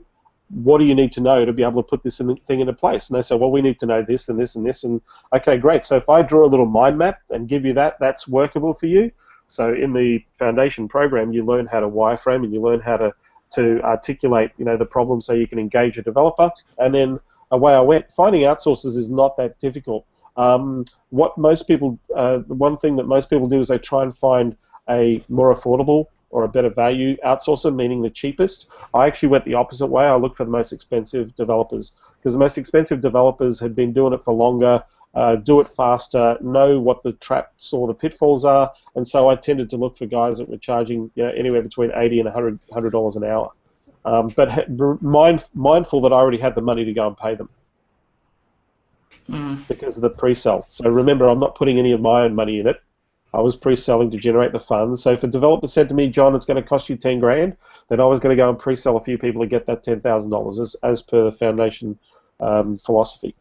D: What do you need to know to be able to put this thing into place? And they say, well, we need to know this and this and this. And okay, great. So if I draw a little mind map and give you that, that's workable for you. So in the foundation program, you learn how to wireframe, and you learn how to articulate, the problem so you can engage a developer. And then away I went. Finding outsources is not that difficult. The one thing that most people do is they try and find a more affordable or a better value outsourcer, meaning the cheapest. I actually went the opposite way. I looked for the most expensive developers, because the most expensive developers had been doing it for longer, do it faster, know what the traps or the pitfalls are, and so I tended to look for guys that were charging anywhere between $80 and $100 an hour. But mindful that I already had the money to go and pay them. Because of the pre-sell. So remember, I'm not putting any of my own money in it. I was pre-selling to generate the funds. So if a developer said to me, John, it's going to cost you 10 grand, then I was going to go and pre-sell a few people to get that $10,000 as per the foundation philosophy.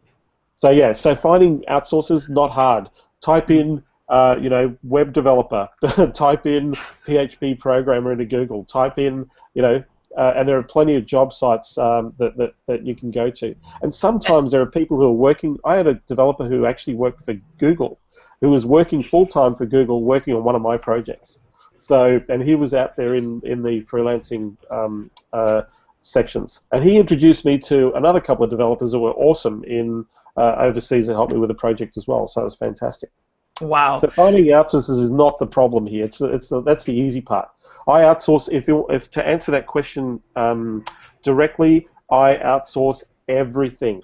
D: So yeah, so finding outsources, not hard. Type in web developer, type in PHP programmer into Google, type in, and there are plenty of job sites that you can go to. And sometimes there are people who are working. I had a developer who actually worked for Google, who was working full-time for Google, working on one of my projects. So, and he was out there in the freelancing sections. And he introduced me to another couple of developers that were awesome in overseas and helped me with a project as well. So it was fantastic.
C: Wow.
D: So finding outsources is not the problem here. That's the easy part. I outsource, if to answer that question directly, I outsource everything.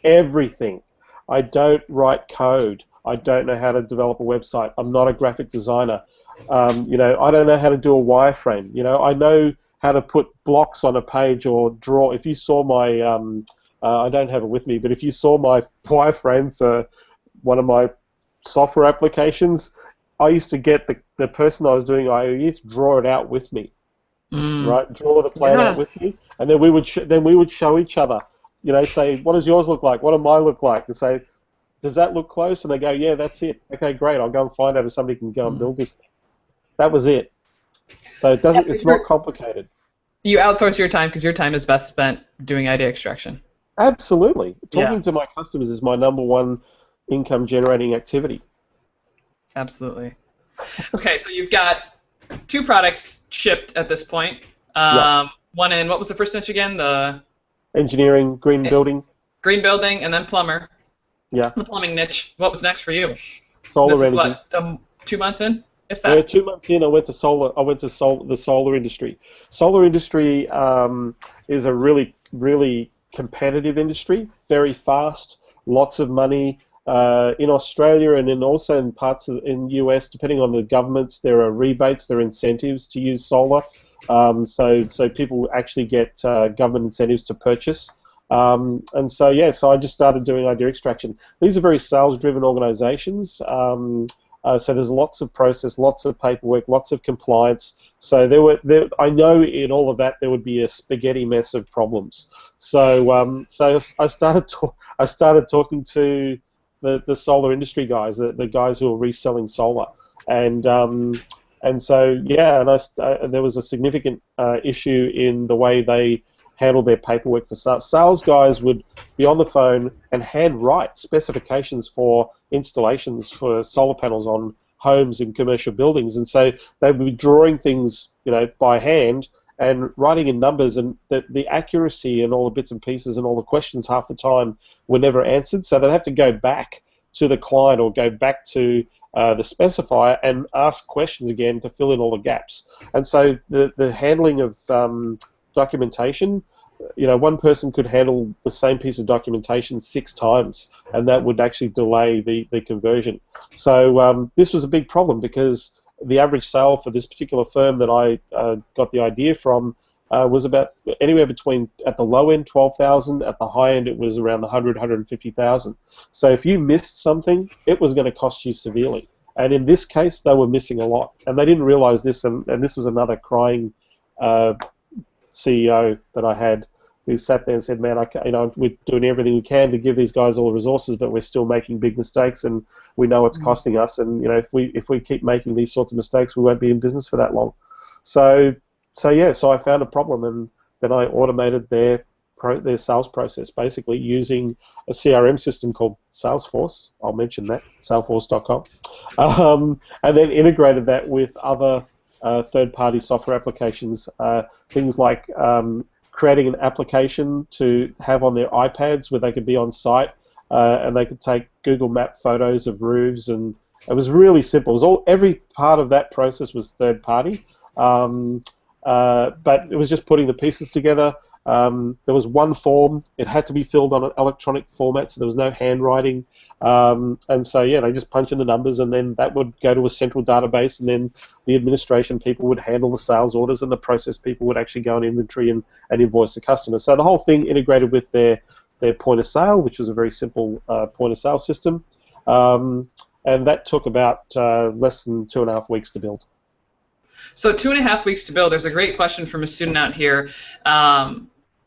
D: Everything. I don't write code. I don't know how to develop a website. I'm not a graphic designer. I don't know how to do a wireframe. I know how to put blocks on a page or draw. If you saw my, I don't have it with me, but if you saw my wireframe for one of my software applications, I used to get the person I was doing, I used to draw it out with me, right? Draw the plan out with me, and then we would show each other, say, what does yours look like? What does mine look like? And say, does that look close? And they go, yeah, that's it. Okay, great. I'll go and find out if somebody can go and build this thing. That was it. So it's not complicated.
C: You outsource your time because your time is best spent doing idea extraction.
D: Absolutely. Talking to my customers is my number one income generating activity.
C: Absolutely. Okay, so you've got 2 products shipped at this point. One in, what was the first niche again? The
D: engineering, green building.
C: Green building, and then plumber.
D: Yeah.
C: The plumbing niche. What was next for you?
D: Solar
C: this
D: energy.
C: Is what, 2 months in, if that?
D: Yeah, 2 months in, I went to the solar industry. Solar industry is a really really competitive industry, very fast, lots of money. In Australia and also in parts of in US, depending on the governments, there are rebates, there are incentives to use solar. So people actually get government incentives to purchase. And so yeah, so I just started doing idea extraction. These are very sales-driven organizations. So there's lots of process, lots of paperwork, lots of compliance. So I know in all of that there would be a spaghetti mess of problems. So I started talking to the solar industry guys, the guys who are reselling solar, and so yeah, and there was a significant issue in the way they handled their paperwork for sales. Sales guys would be on the phone and hand write specifications for installations for solar panels on homes and commercial buildings, and so they would be drawing things, by hand and writing in numbers, and the accuracy and all the bits and pieces and all the questions half the time were never answered, so they'd have to go back to the client or go back to the specifier and ask questions again to fill in all the gaps. And so the handling of documentation, one person could handle the same piece of documentation 6 times, and that would actually delay the conversion. So this was a big problem, because the average sale for this particular firm that I got the idea from was about anywhere between, at the low end, 12,000. At the high end, it was around 100, 150,000. So if you missed something, it was going to cost you severely. And in this case, they were missing a lot, and they didn't realize this. And this was another crying CEO that I had, who sat there and said, "Man, we're doing everything we can to give these guys all the resources, but we're still making big mistakes, and we know it's costing us. And if we keep making these sorts of mistakes, we won't be in business for that long." So I found a problem, and then I automated their sales process, basically using a CRM system called Salesforce. I'll mention that, salesforce.com, and then integrated that with other third-party software applications, things like creating an application to have on their iPads where they could be on site and they could take Google Map photos of roofs, and it was really simple. It was every part of that process was third-party, but it was just putting the pieces together. There was one form; it had to be filled on an electronic format, so there was no handwriting. And so yeah, they just punch in the numbers, and then that would go to a central database, and then the administration people would handle the sales orders, and the process people would actually go on inventory and invoice the customer. So the whole thing integrated with their point of sale, which was a very simple point of sale system, and that took about less than 2.5 weeks to build.
C: So 2.5 weeks to build. There's a great question from a student out here,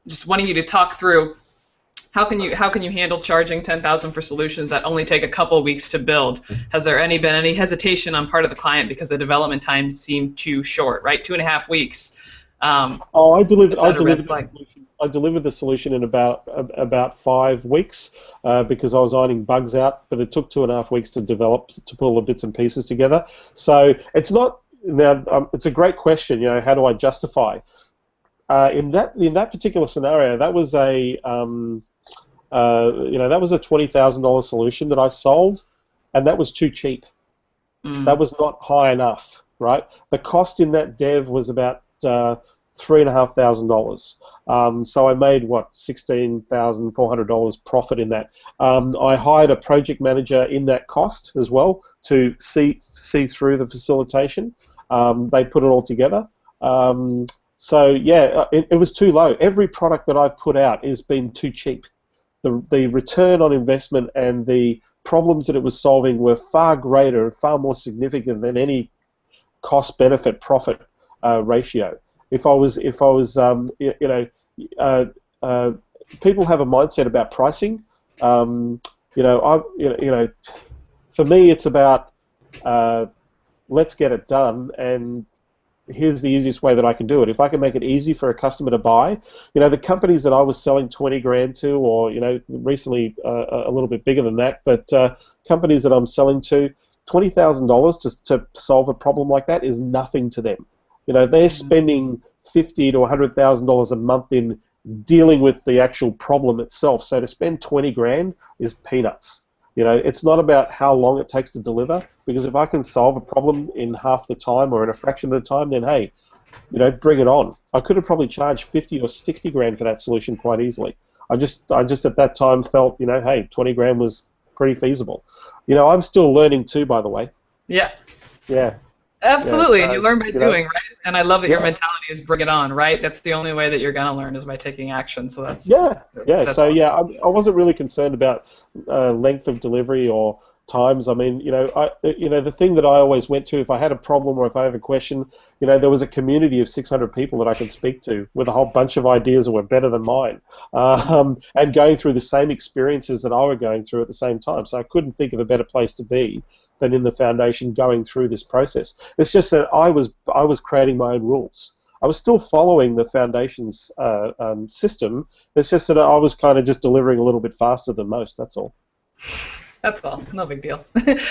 C: just wanting you to talk through how can you handle charging $10,000 for solutions that only take a couple weeks to build? Has there been any hesitation on part of the client because the development time seemed too short? Right, 2.5 weeks.
D: I delivered the solution in about 5 weeks because I was ironing bugs out, but it took 2.5 weeks to develop, to pull the bits and pieces together. So it's not. Now, it's a great question. How do I justify? In that particular scenario, that was a $20,000 solution that I sold, and that was too cheap. That was not high enough, right? The cost in that dev was about $3,500. So I made $16,400 profit in that. I hired a project manager in that cost as well to see through the facilitation. They put it all together. So yeah, it was too low. Every product that I've put out has been too cheap. The return on investment and the problems that it was solving were far greater, far more significant than any cost-benefit profit ratio. If I was, people have a mindset about pricing. For me, it's about let's get it done, and here's the easiest way that I can do it. If I can make it easy for a customer to buy, the companies that I was selling 20 grand to, or recently a little bit bigger than that, but companies that I'm selling to, $20,000 to solve a problem like that is nothing to them. They're spending $50,000 to $100,000 a month in dealing with the actual problem itself. So to spend 20 grand is peanuts. It's not about how long it takes to deliver, because if I can solve a problem in half the time or in a fraction of the time, then hey, bring it on. I could have probably charged 50 or 60 grand for that solution quite easily. I just at that time felt, hey, 20 grand was pretty feasible. I'm still learning too, by the way.
C: Yeah.
D: Yeah.
C: Absolutely,
D: Yeah,
C: and you learn by doing, right? And I love that your
D: Yeah.
C: mentality is bring it on, right? That's the only way that you're gonna learn is by taking action. So that's
D: Yeah.
C: that's
D: So
C: awesome.
D: I wasn't really concerned about length of delivery or times. I mean, the thing that I always went to if I had a problem or if I have a question, there was a community of 600 people that I could speak to with a whole bunch of ideas that were better than mine, and going through the same experiences that I were going through at the same time. So I couldn't think of a better place to be than in the foundation going through this process. It's just that I was creating my own rules. I was still following the foundation's system. It's just that I was kind of just delivering a little bit faster than most. That's all.
C: That's all. No big deal.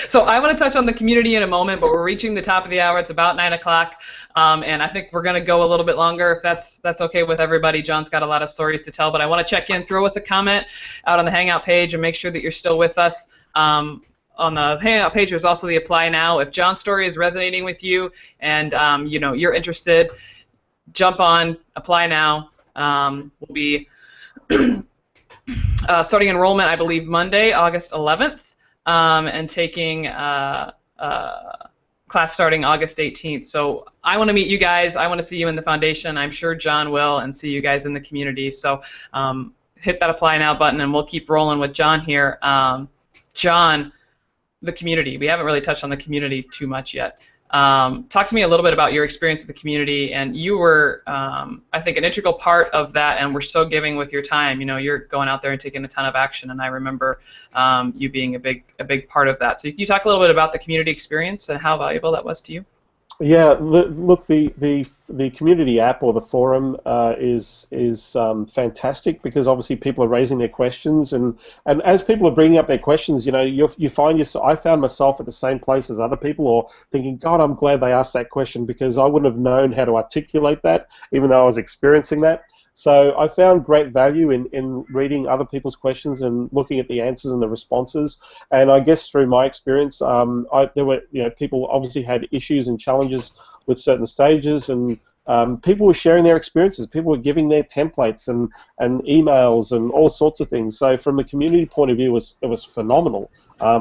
C: So I want to touch on the community in a moment, but we're reaching the top of the hour. It's about 9 o'clock, and I think we're going to go a little bit longer if that's okay with everybody. John's got a lot of stories to tell, but I want to check in. Throw us a comment out on the Hangout page and make sure that you're still with us. On the Hangout page, there's also the Apply Now. If John's story is resonating with you and you're interested, jump on, apply now. We'll be starting enrollment, I believe, Monday, August 11th, and taking class starting August 18th. So I want to meet you guys. I want to see you in the foundation. I'm sure John will, and see you guys in the community. So hit that apply now button, and we'll keep rolling with John here. John, the community. We haven't really touched on the community too much yet. Talk to me a little bit about your experience with the community, and you were, I think, an integral part of that, and we're so giving with your time. You're going out there and taking a ton of action, and I remember you being a big part of that. So can you talk a little bit about the community experience and how valuable that was to you?
D: Yeah, look, the community app or the forum is fantastic because obviously people are raising their questions, and as people are bringing up their questions, you find yourself. I found myself at the same place as other people, or thinking, God, I'm glad they asked that question because I wouldn't have known how to articulate that, even though I was experiencing that. So I found great value in reading other people's questions and looking at the answers and the responses. And I guess through my experience, there were people obviously had issues and challenges with certain stages, and people were sharing their experiences. People were giving their templates and emails and all sorts of things. So from a community point of view, it was phenomenal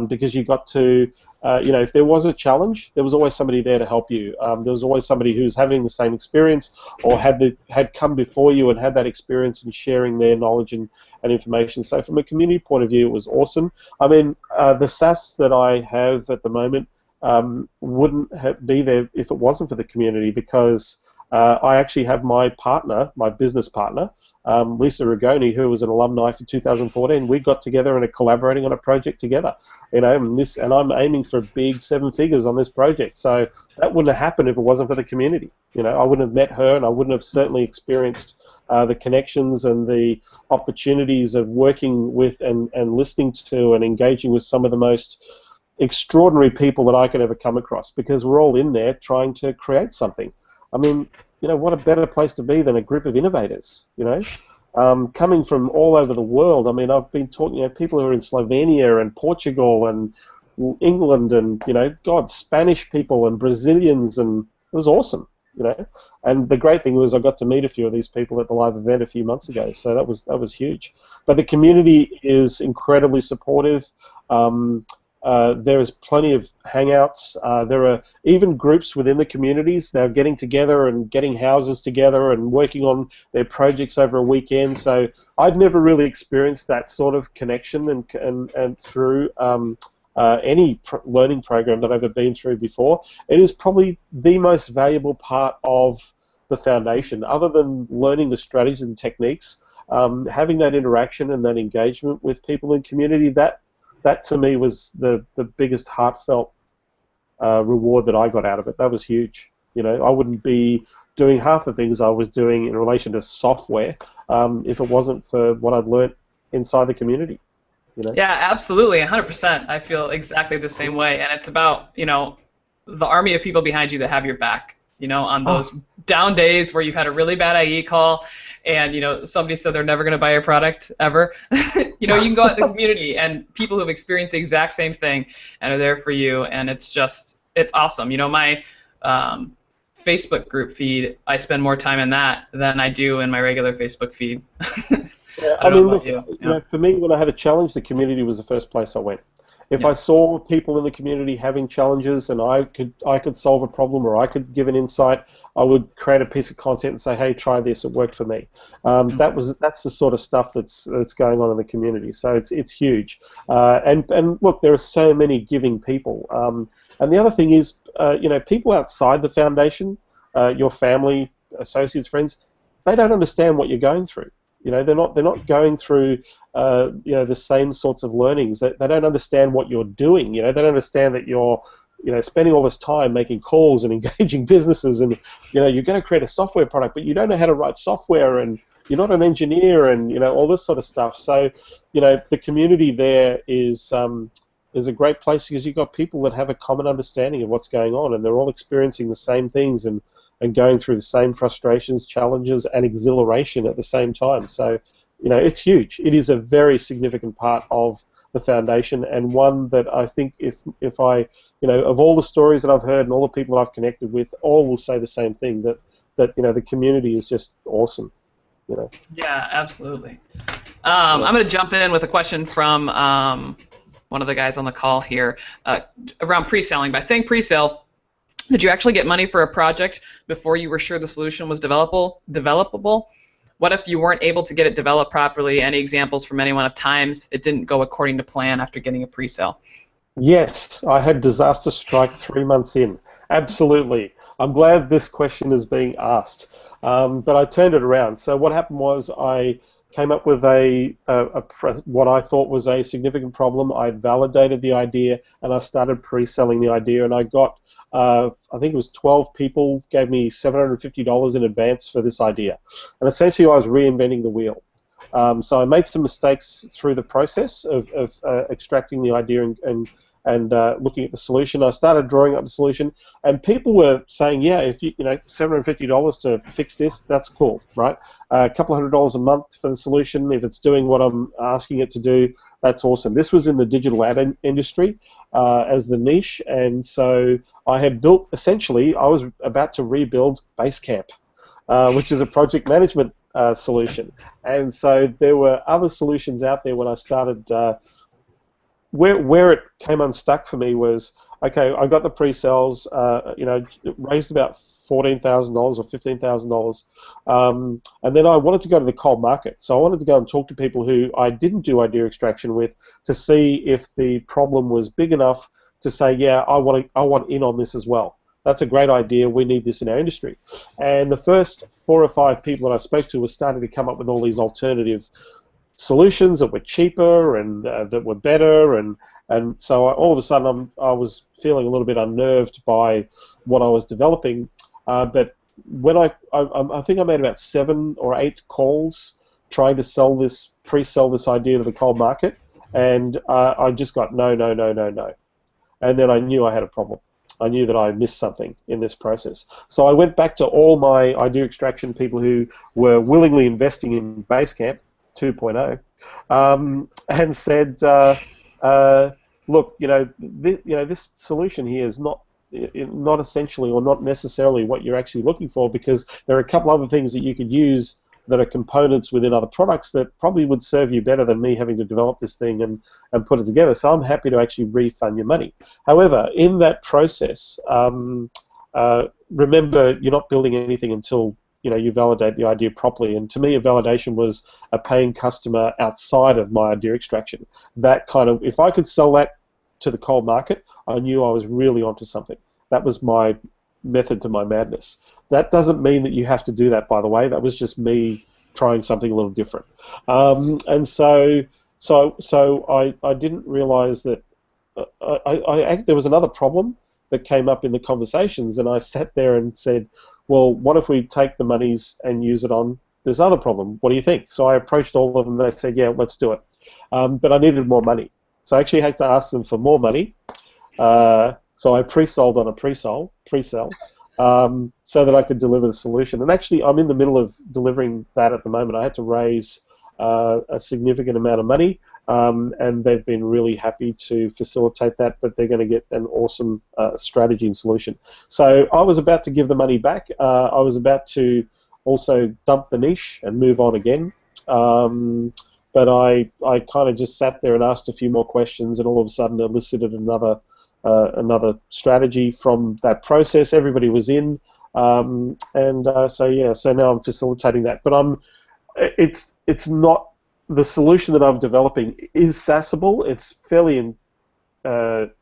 D: because you got to. If there was a challenge, there was always somebody there to help you. There was always somebody who was having the same experience or had come before you and had that experience and sharing their knowledge and information. So from a community point of view, it was awesome. I mean, the SaaS that I have at the moment wouldn't be there if it wasn't for the community because I actually have my business partner, Lisa Rigoni, who was an alumni for 2014. We got together and are collaborating on a project together, and I'm aiming for big 7 figures on this project. So that wouldn't have happened if it wasn't for the community. I wouldn't have met her, and I wouldn't have certainly experienced the connections and the opportunities of working with and listening to and engaging with some of the most extraordinary people that I could ever come across, because we're all in there trying to create something. I mean, what a better place to be than a group of innovators, coming from all over the world. I mean, I've been talking, people who are in Slovenia and Portugal and England and, Spanish people and Brazilians, and it was awesome, And the great thing was I got to meet a few of these people at the live event a few months ago, so that was huge. But the community is incredibly supportive. There is plenty of hangouts. There are even groups within the communities. They're getting together and getting houses together and working on their projects over a weekend. So I'd never really experienced that sort of connection and through any learning program that I've ever been through before. It is probably the most valuable part of the foundation, other than learning the strategies and techniques. Having that interaction and that engagement with people in community, that to me was the biggest heartfelt reward that I got out of it. That was huge. I wouldn't be doing half the things I was doing in relation to software if it wasn't for what I'd learned inside the community.
C: Yeah, absolutely, 100%. I feel exactly the same way, and it's about the army of people behind you that have your back. On those down days where you've had a really bad IE call, and somebody said they're never going to buy your product ever. You can go out in the community and people who've experienced the exact same thing and are there for you, and it's awesome. My Facebook group feed, I spend more time in that than I do in my regular Facebook feed.
D: Yeah,
C: I
D: I
C: don't know
D: mean,
C: about
D: look,
C: you.
D: you know, for me, when I had a challenge, the community was the first place I went. If
C: Yeah.
D: I saw people in the community having challenges and I could solve a problem or I could give an insight, I would create a piece of content and say, hey, try this. It worked for me. That's the sort of stuff that's going on in the community. So it's huge. And look, there are so many giving people. And the other thing is, people outside the foundation, your family, associates, friends, they don't understand what you're going through. They're not going through the same sorts of learnings. They don't understand what you're doing. They don't understand that you're spending all this time making calls and engaging businesses, and you're going to create a software product, but you don't know how to write software, and you're not an engineer, and all this sort of stuff. So the community there is a great place because you've got people that have a common understanding of what's going on, and they're all experiencing the same things and going through the same frustrations, challenges, and exhilaration at the same time. So, it's huge. It is a very significant part of the foundation, and one that I think if I, of all the stories that I've heard and all the people that I've connected with, all will say the same thing, that the community is just awesome.
C: Yeah, absolutely.
D: Yeah.
C: I'm going to jump in with a question from one of the guys on the call here around pre-selling. By saying pre-sale, did you actually get money for a project before you were sure the solution was developable? What if you weren't able to get it developed properly? Any examples from anyone of times it didn't go according to plan after getting a pre-sale?
D: Yes, I had disaster strike 3 months in. Absolutely. I'm glad this question is being asked. But I turned it around. So what happened was I came up with what I thought was a significant problem. I validated the idea, and I started pre-selling the idea, and I got I think it was 12 people gave me $750 in advance for this idea. And essentially I was reinventing the wheel. So I made some mistakes through the process of extracting the idea and looking at the solution. I started drawing up the solution, and people were saying, yeah, if $750 to fix this, that's cool, right? A couple $100 a month for the solution. If it's doing what I'm asking it to do, that's awesome. This was in the digital ad industry as the niche, and so I had built, essentially, I was about to rebuild Basecamp, which is a project management solution. And so there were other solutions out there when I started. Where it came unstuck for me was, okay, I got the pre-sales, raised about $14,000 or $15,000, and then I wanted to go to the cold market. So I wanted to go and talk to people who I didn't do idea extraction with to see if the problem was big enough to say, yeah, I want in on this as well. That's a great idea. We need this in our industry. And the first 4 or 5 people that I spoke to were starting to come up with all these alternative solutions that were cheaper and that were better, and so all of a sudden I was feeling a little bit unnerved by what I was developing. But when I think I made about 7 or 8 calls trying to pre-sell this idea to the cold market, and I just got no, and then I knew I had a problem. I knew that I missed something in this process. So I went back to all my idea extraction people who were willingly investing in Basecamp 2.0, and said, look, this solution here is not essentially or not necessarily what you're actually looking for, because there are a couple other things that you could use that are components within other products that probably would serve you better than me having to develop this thing and put it together. So I'm happy to actually refund your money. However, in that process, remember, you're not building anything until you validate the idea properly. And to me, a validation was a paying customer outside of my idea extraction. That kind of, if I could sell that to the cold market, I knew I was really onto something. That was my method to my madness. That doesn't mean that you have to do that, by the way. That was just me trying something a little different. And so I didn't realize that there was another problem that came up in the conversations, and I sat there and said, well, what if we take the monies and use it on this other problem? What do you think? So I approached all of them, and they said, yeah, let's do it. But I needed more money. So I actually had to ask them for more money. So I pre-sold on a pre-sell, so that I could deliver the solution. And actually, I'm in the middle of delivering that at the moment. I had to raise a significant amount of money, and they've been really happy to facilitate that, but they're going to get an awesome strategy and solution. So I was about to give the money back. I was about to also dump the niche and move on again. But I kind of just sat there and asked a few more questions, and all of a sudden elicited another strategy from that process. Everybody was in, so now I'm facilitating that. But it's not the solution that I'm developing is SaaSable. It's fairly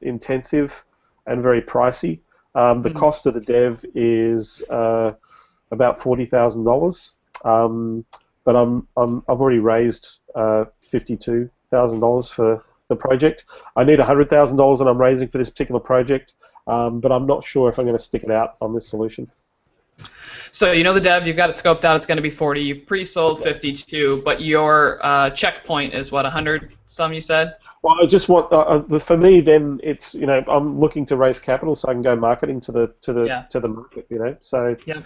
D: intensive and very pricey. The cost of the dev is about $40,000. But I've already raised $52,000 for the project. I need $100,000 and I'm raising for this particular project, but I'm not sure if I'm going to stick it out on this solution.
C: So you know the dev, you've got it scoped out, it's going to be 40. You've pre-sold 52, but your checkpoint is what, 100? Some you said.
D: Well, I just want for me then it's I'm looking to raise capital so I can go marketing to the market. So.
C: Yeah.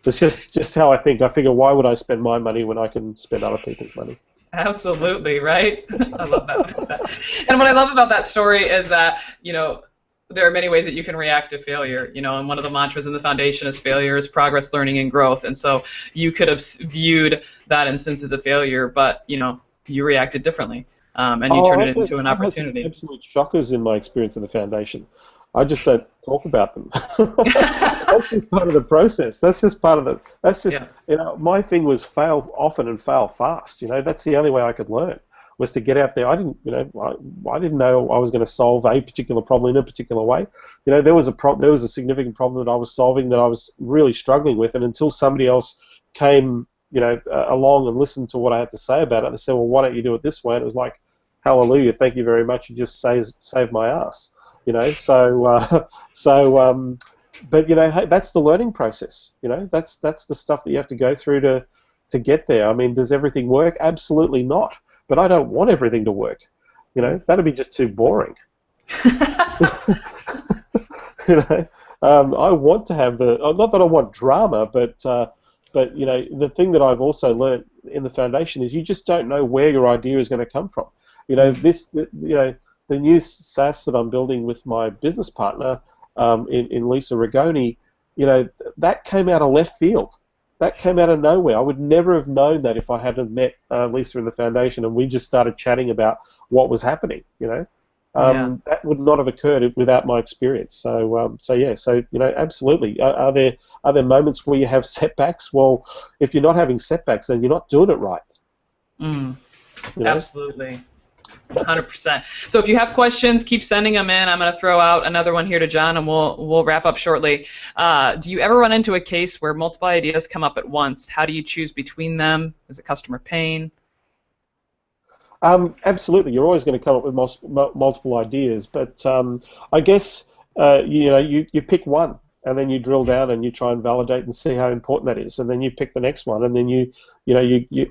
D: It's just how I think. I figure, why would I spend my money when I can spend other people's money?
C: Absolutely, right? I love that. And what I love about that story is that, there are many ways that you can react to failure, and one of the mantras in the foundation is failure is progress, learning, and growth. And so you could have viewed that instance as a failure, but, you reacted differently, and you turned it into an opportunity.
D: I've had some absolute shockers in my experience in the foundation. I just don't talk about them. That's just part of the process. That's just part of my thing was fail often and fail fast. That's the only way I could learn, was to get out there. I didn't know I was going to solve a particular problem in a particular way. There was a significant problem that I was solving that I was really struggling with, and until somebody else came, along and listened to what I had to say about it, they said, well, why don't you do it this way? And it was like, hallelujah, thank you very much. You just saved my ass. But hey, that's the learning process. That's the stuff that you have to go through to get there. I mean, does everything work? Absolutely not. But I don't want everything to work. That'd be just too boring. I want to have not that I want drama, but the thing that I've also learned in the foundation is you just don't know where your idea is going to come from. The new SaaS that I'm building with my business partner in Lisa Rigoni, that came out of left field. That came out of nowhere. I would never have known that if I hadn't met Lisa in the foundation and we just started chatting about what was happening. That would not have occurred without my experience. So absolutely. Are there moments where you have setbacks? Well, if you're not having setbacks, then you're not doing it right.
C: Absolutely. 100%. So if you have questions, keep sending them in. I'm going to throw out another one here to John, and we'll wrap up shortly. Do you ever run into a case where multiple ideas come up at once? How do you choose between them? Is it customer pain?
D: Absolutely. You're always going to come up with multiple ideas, but I guess you pick one, and then you drill down and you try and validate and see how important that is, and then you pick the next one, and then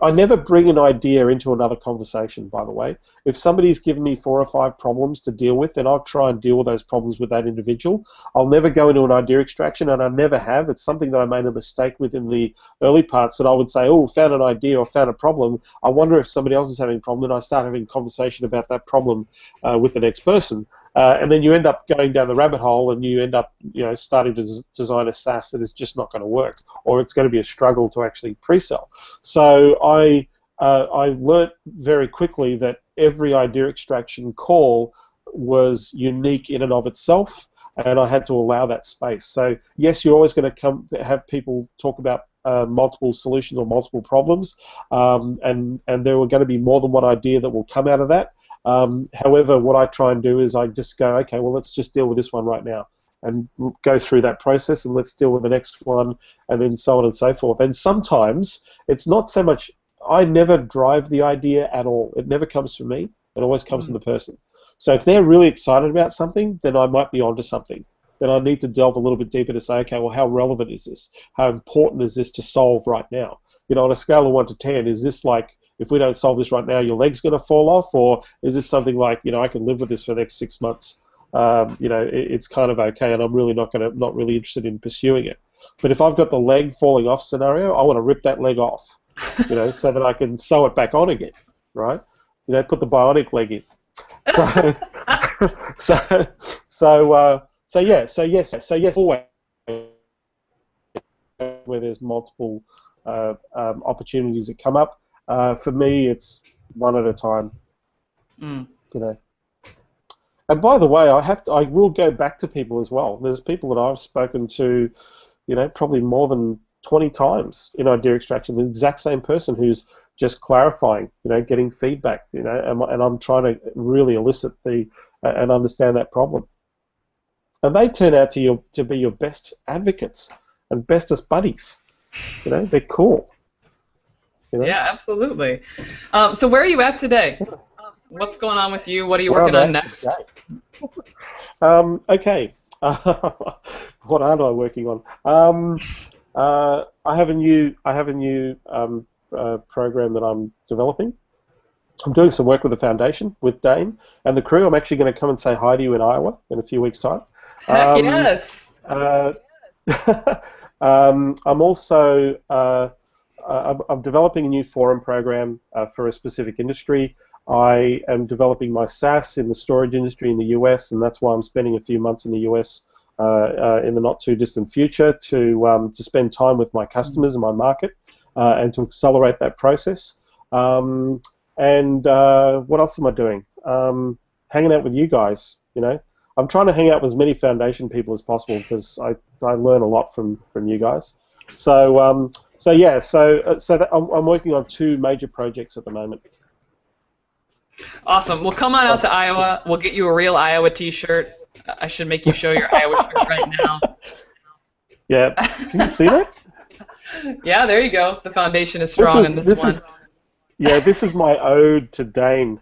D: I never bring an idea into another conversation, by the way. If somebody's given me 4 or 5 problems to deal with, then I'll try and deal with those problems with that individual. I'll never go into an idea extraction, and I never have. It's something that I made a mistake with in the early parts, that I would say, oh, found an idea or found a problem. I wonder if somebody else is having a problem, and I start having a conversation about that problem with the next person. And then you end up going down the rabbit hole, and you end up, starting to design a SaaS that is just not going to work, or it's going to be a struggle to actually pre-sell. So I learnt very quickly that every idea extraction call was unique in and of itself, and I had to allow that space. So yes, you're always going to have people talk about multiple solutions or multiple problems, and there are going to be more than one idea that will come out of that. However, what I try and do is I just go, okay, well, let's just deal with this one right now, and go through that process, and let's deal with the next one, and then so on and so forth. And sometimes it's not so much, I never drive the idea at all. It never comes from me. It always comes from the person. So if they're really excited about something, then I might be onto something. Then I need to delve a little bit deeper to say, okay, well, how relevant is this? How important is this to solve right now? On a scale of 1 to 10, is this like, if we don't solve this right now, your leg's going to fall off, or is this something like, I can live with this for the next 6 months? It's kind of okay, and I'm really not really interested in pursuing it. But if I've got the leg falling off scenario, I want to rip that leg off. so that I can sew it back on again, right? Put the bionic leg in. So, so yes, always where there's multiple opportunities that come up. For me, it's one at a time.
C: Mm.
D: And by the way, I will go back to people as well. There's people that I've spoken to, probably more than 20 times in idea extraction. The exact same person who's just clarifying, getting feedback, and I'm trying to really elicit and understand that problem. And they turn out to be your best advocates and bestest buddies. They're cool.
C: Yeah, absolutely. So where are you at today? What's going on with you? What are you
D: Where
C: working
D: I'm
C: on
D: at
C: next?
D: Okay. What aren't I working on? I have a new program that I'm developing. I'm doing some work with the foundation with Dane and the crew. I'm actually going to come and say hi to you in Iowa in a few weeks' time.
C: Heck yes.
D: I'm also I'm developing a new forum program for a specific industry. I am developing my SaaS in the storage industry in the US, and that's why I'm spending a few months in the US in the not too distant future to spend time with my customers and my market and to accelerate that process. And what else am I doing? Hanging out with you guys. I'm trying to hang out with as many foundation people as possible because I learn a lot from you guys. So I'm working on 2 major projects at the moment.
C: Awesome. Well, come on out to Iowa. We'll get you a real Iowa T-shirt. I should make you show your Iowa shirt right now.
D: Yeah. Can you see that?
C: Yeah, there you go. The foundation is strong in this one.
D: This is my ode to Dane.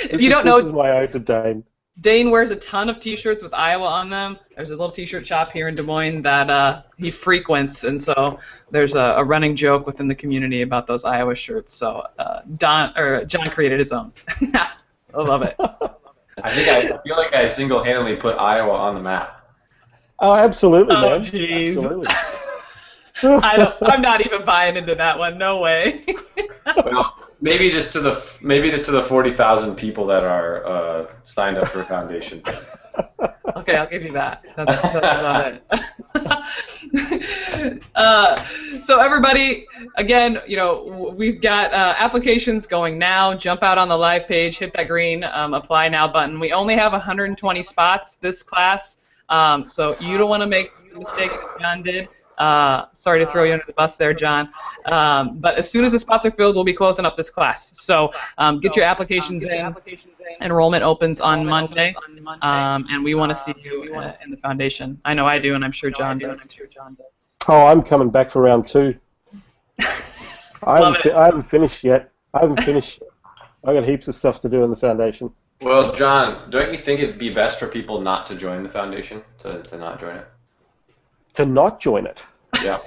C: If you don't know,
D: this is my ode to Dane.
C: Dane wears a ton of T-shirts with Iowa on them. There's a little T-shirt shop here in Des Moines that he frequents, and so there's a running joke within the community about those Iowa shirts. So John created his own. I love it.
B: I feel like I single-handedly put Iowa on the map.
D: Oh, absolutely, man.
C: Oh, jeez.
D: Absolutely.
C: I'm not even buying into that one. No way.
B: Well, maybe just to the 40,000 people that are signed up for foundation.
C: Okay, I'll give you that. That's about it. So everybody, again, we've got applications going now. Jump out on the live page, hit that green apply now button. We only have 120 spots this class, so you don't want to make the mistake that John did. Sorry to throw you under the bus there, John. But as soon as the spots are filled, we'll be closing up this class. So get your applications in. Enrollment opens on Monday, and we want to see you in the foundation. I know I do, and I'm sure John does.
D: Oh, I'm coming back for round 2. I haven't finished yet. I've got heaps of stuff to do in the foundation.
B: Well, John, don't you think it'd be best for people not to join the foundation, to not join it?
D: To not join it.
B: Yeah.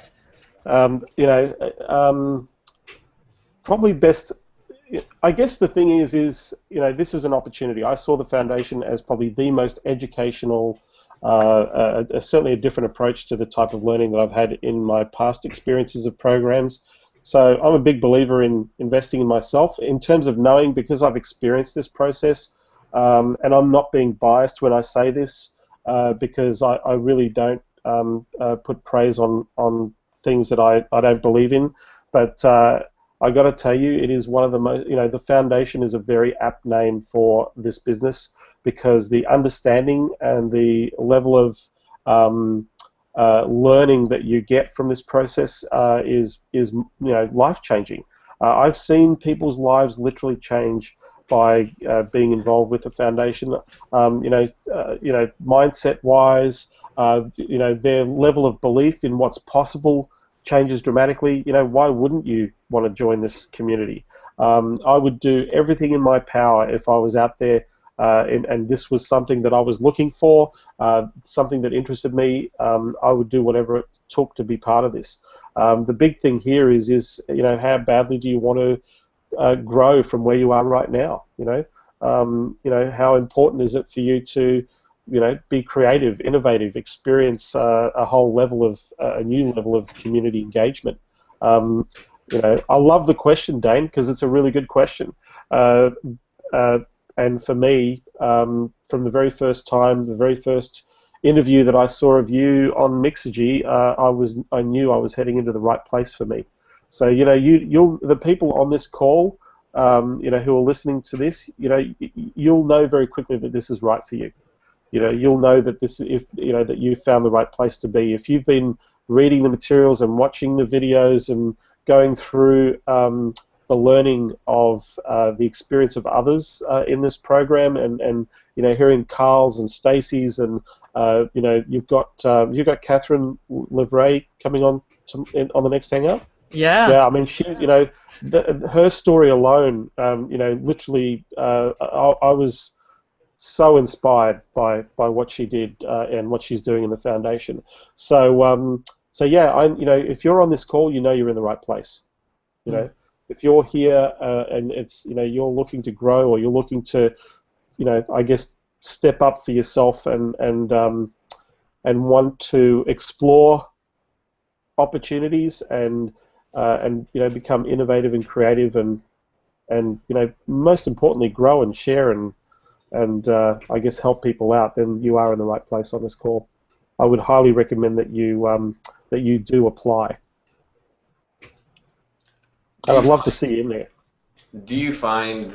D: Probably best. I guess the thing is this is an opportunity. I saw the foundation as probably the most educational, certainly a different approach to the type of learning that I've had in my past experiences of programs. So I'm a big believer in investing in myself in terms of knowing, because I've experienced this process, and I'm not being biased when I say this, because I really don't put praise on things that I don't believe in, but I got to tell you, it is one of the most. The foundation is a very apt name for this business because the understanding and the level of learning that you get from this process is life changing. I've seen people's lives literally change by being involved with the foundation. Mindset wise. Their level of belief in what's possible changes dramatically. Why wouldn't you want to join this community? I would do everything in my power if I was out there and this was something that I was looking for, something that interested me. I would do whatever it took to be part of this. The big thing here is how badly do you want to grow from where you are right now? How important is it for you to be creative, innovative, experience a new level of community engagement. I love the question, Dane, because it's a really good question. Uh, uh, and for me, from the very first time, the very first interview that I saw of you on Mixergy, I knew I was heading into the right place for me. So you'll the people on this call, who are listening to this, you'll know very quickly that this is right for you. You'll know that that you found the right place to be. If you've been reading the materials and watching the videos and going through the learning of the experience of others in this program, and hearing Carl's and Stacey's, and you've got Catherine Livray coming on on the next hangout.
C: Yeah.
D: Yeah, I mean, she's, her story alone, literally, I was so inspired by what she did and what she's doing in the foundation. So yeah, if you're on this call, you're in the right place. If you're here and it's, you're looking to grow, or you're looking to, I guess, step up for yourself and want to explore opportunities and become innovative and creative and most importantly grow and share and I guess help people out, then you are in the right place on this call. I would highly recommend that you do apply. And I'd love to see you in there.
B: Do you find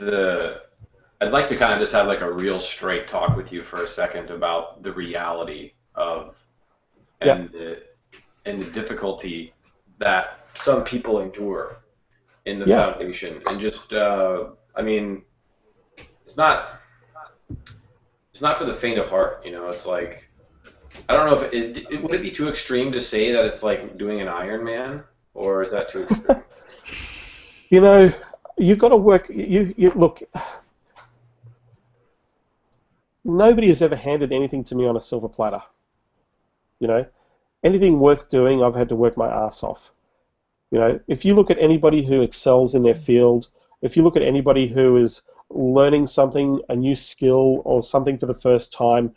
B: I'd like to kind of just have like a real straight talk with you for a second about the reality of and the difficulty that some people endure in the foundation, and just I mean, it's not for the faint of heart. It's like, I don't know if would it be too extreme to say that it's like doing an Ironman, or is that too extreme?
D: You've got to work. You look. Nobody has ever handed anything to me on a silver platter. Anything worth doing, I've had to work my ass off. If you look at anybody who excels in their field, if you look at anybody who is learning something, a new skill or something for the first time,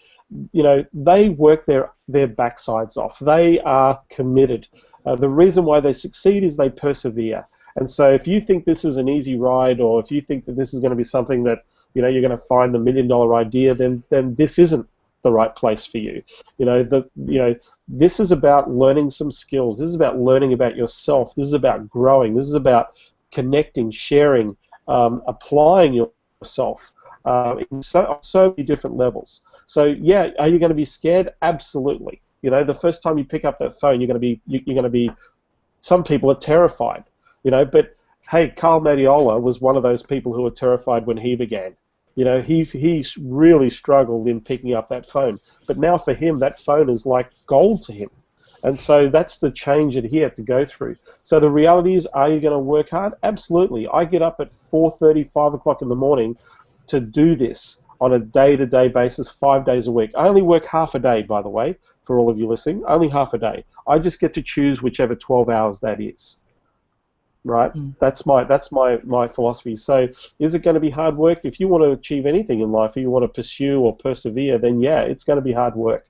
D: they work their backsides off. They are committed. The reason why they succeed is they persevere. And so if you think this is an easy ride, or if you think that this is going to be something that you're going to find the $1 million idea, then this isn't the right place for you. This is about learning some skills. This is about learning about yourself. This is about growing. This is about connecting, sharing, applying yourself on so many different levels. So yeah, are you going to be scared? Absolutely. The first time you pick up that phone, you're going to be. Some people are terrified. But hey, Carl Madiola was one of those people who were terrified when he began. He really struggled in picking up that phone. But now for him, that phone is like gold to him. And so that's the change that he had to go through. So the reality is, are you going to work hard? Absolutely. I get up at 4:30, 5 o'clock in the morning to do this on a day-to-day basis, 5 days a week. I only work half a day, by the way, for all of you listening, only half a day. I just get to choose whichever 12 hours that is. Right? That's my philosophy. So is it going to be hard work? If you want to achieve anything in life, or you want to pursue or persevere, then yeah, it's going to be hard work.